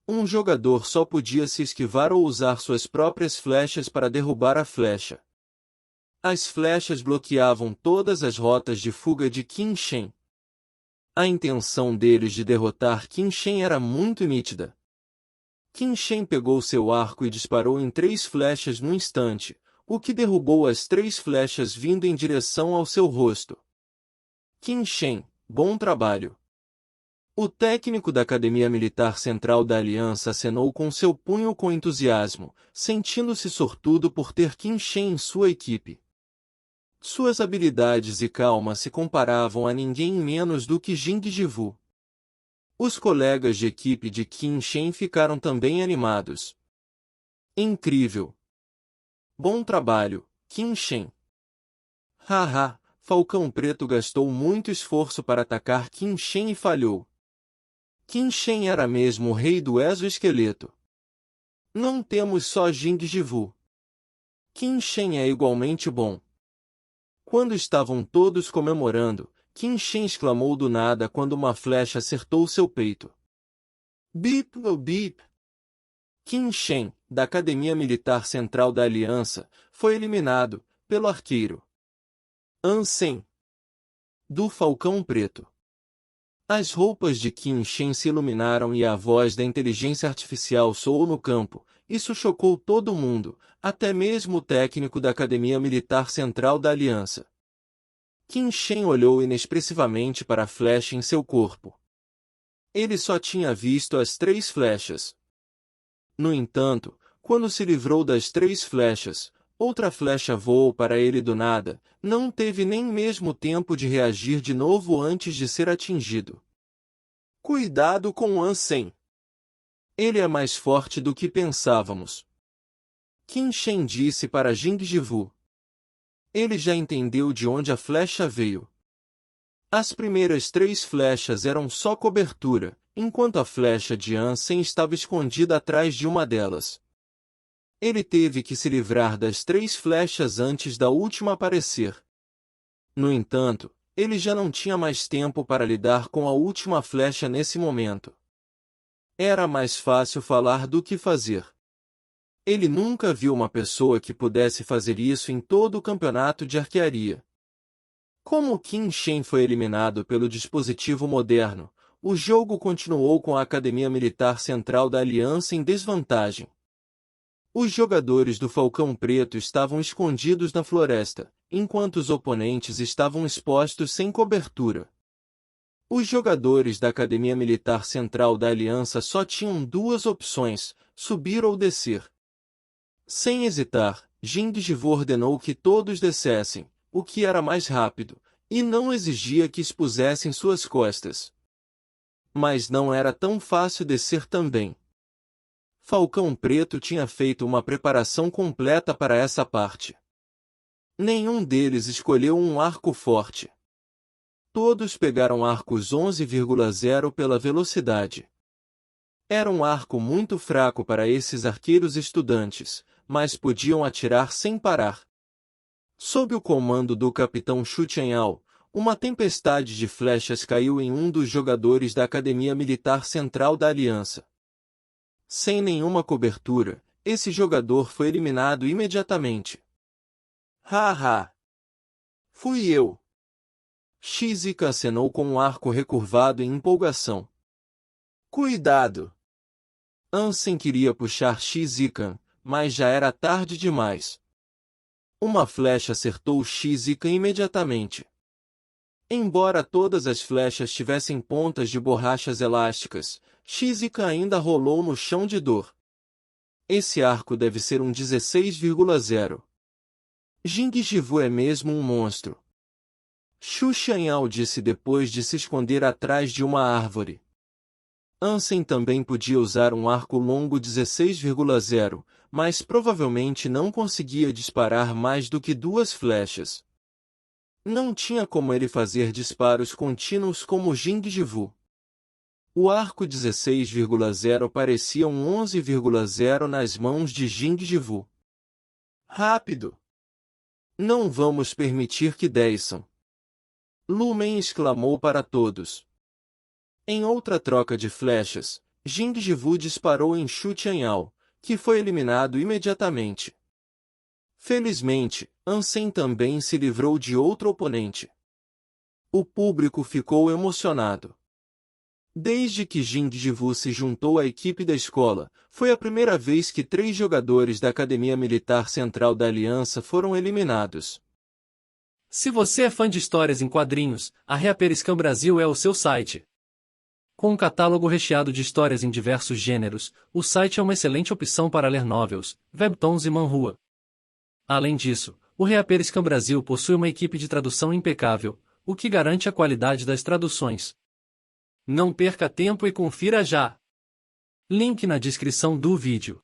Um jogador só podia se esquivar ou usar suas próprias flechas para derrubar a flecha. As flechas bloqueavam todas as rotas de fuga de Qin Shen. A intenção deles de derrotar Qin Shen era muito nítida. Qin Shen pegou seu arco e disparou em 3 flechas num instante, o que derrubou as 3 flechas vindo em direção ao seu rosto. Qin Shen, bom trabalho. O técnico da Academia Militar Central da Aliança acenou com seu punho com entusiasmo, sentindo-se sortudo por ter Qin Shen em sua equipe. Suas habilidades e calma se comparavam a ninguém menos do que Jing Jivu. Os colegas de equipe de Qin Shen ficaram também animados. Incrível! Bom trabalho, Qin Shen! Haha, Falcão Preto gastou muito esforço para atacar Qin Shen e falhou. Qin Shen era mesmo o rei do exoesqueleto. Não temos só Jing Jivu. Qin Shen é igualmente bom. Quando estavam todos comemorando, Qin Shen exclamou do nada quando uma flecha acertou seu peito. Bip, oh bip! Qin Shen, da Academia Militar Central da Aliança, foi eliminado, pelo arqueiro Ansem, do Falcão Preto. As roupas de Qin Shen se iluminaram e a voz da inteligência artificial soou no campo. Isso chocou todo mundo, até mesmo o técnico da Academia Militar Central da Aliança. Qin Shen olhou inexpressivamente para a flecha em seu corpo. Ele só tinha visto as 3 flechas. No entanto, quando se livrou das 3 flechas, outra flecha voou para ele do nada, não teve nem mesmo tempo de reagir de novo antes de ser atingido. Cuidado com Ansem. Ele é mais forte do que pensávamos. Qin Shen disse para Jing Jivu. Ele já entendeu de onde a flecha veio. As primeiras 3 flechas eram só cobertura, enquanto a flecha de Ansem estava escondida atrás de uma delas. Ele teve que se livrar das 3 flechas antes da última aparecer. No entanto, ele já não tinha mais tempo para lidar com a última flecha nesse momento. Era mais fácil falar do que fazer. Ele nunca viu uma pessoa que pudesse fazer isso em todo o campeonato de arquearia. Como Qin Shen foi eliminado pelo dispositivo moderno, o jogo continuou com a Academia Militar Central da Aliança em desvantagem. Os jogadores do Falcão Preto estavam escondidos na floresta, enquanto os oponentes estavam expostos sem cobertura. Os jogadores da Academia Militar Central da Aliança só tinham 2 opções, subir ou descer. Sem hesitar, Jing Jivu ordenou que todos descessem, o que era mais rápido, e não exigia que expusessem suas costas. Mas não era tão fácil descer também. Falcão Preto tinha feito uma preparação completa para essa parte. Nenhum deles escolheu um arco forte. Todos pegaram arcos 11,0 pela velocidade. Era um arco muito fraco para esses arqueiros estudantes, mas podiam atirar sem parar. Sob o comando do capitão Xu Tianyao, uma tempestade de flechas caiu em um dos jogadores da Academia Militar Central da Aliança. Sem nenhuma cobertura, esse jogador foi eliminado imediatamente. Haha! Fui eu! Shizuka acenou com um arco recurvado em empolgação. Cuidado! Ansem queria puxar Shizuka, mas já era tarde demais. Uma flecha acertou Shizuka imediatamente. Embora todas as flechas tivessem pontas de borrachas elásticas, Shizuka ainda rolou no chão de dor. Esse arco deve ser um 16,0. Jing Jivu é mesmo um monstro. Xu Tianyao disse depois de se esconder atrás de uma árvore. Ansem também podia usar um arco longo 16,0, mas provavelmente não conseguia disparar mais do que 2 flechas. Não tinha como ele fazer disparos contínuos como Jing Jivu. O arco 16,0 parecia um 11,0 nas mãos de Jing Jivu. Rápido! Não vamos permitir que desçam! Lu Men exclamou para todos. Em outra troca de flechas, Jing Jivu disparou em Xu Tianyao, que foi eliminado imediatamente. Felizmente, Ansem também se livrou de outro oponente. O público ficou emocionado. Desde que Jing Jivu se juntou à equipe da escola, foi a primeira vez que 3 jogadores da Academia Militar Central da Aliança foram eliminados. Se você é fã de histórias em quadrinhos, a Reaperiscan Brasil é o seu site. Com um catálogo recheado de histórias em diversos gêneros, o site é uma excelente opção para ler novels, webtoons e manhua. Além disso, o Reaperiscan Brasil possui uma equipe de tradução impecável, o que garante a qualidade das traduções. Não perca tempo e confira já! Link na descrição do vídeo.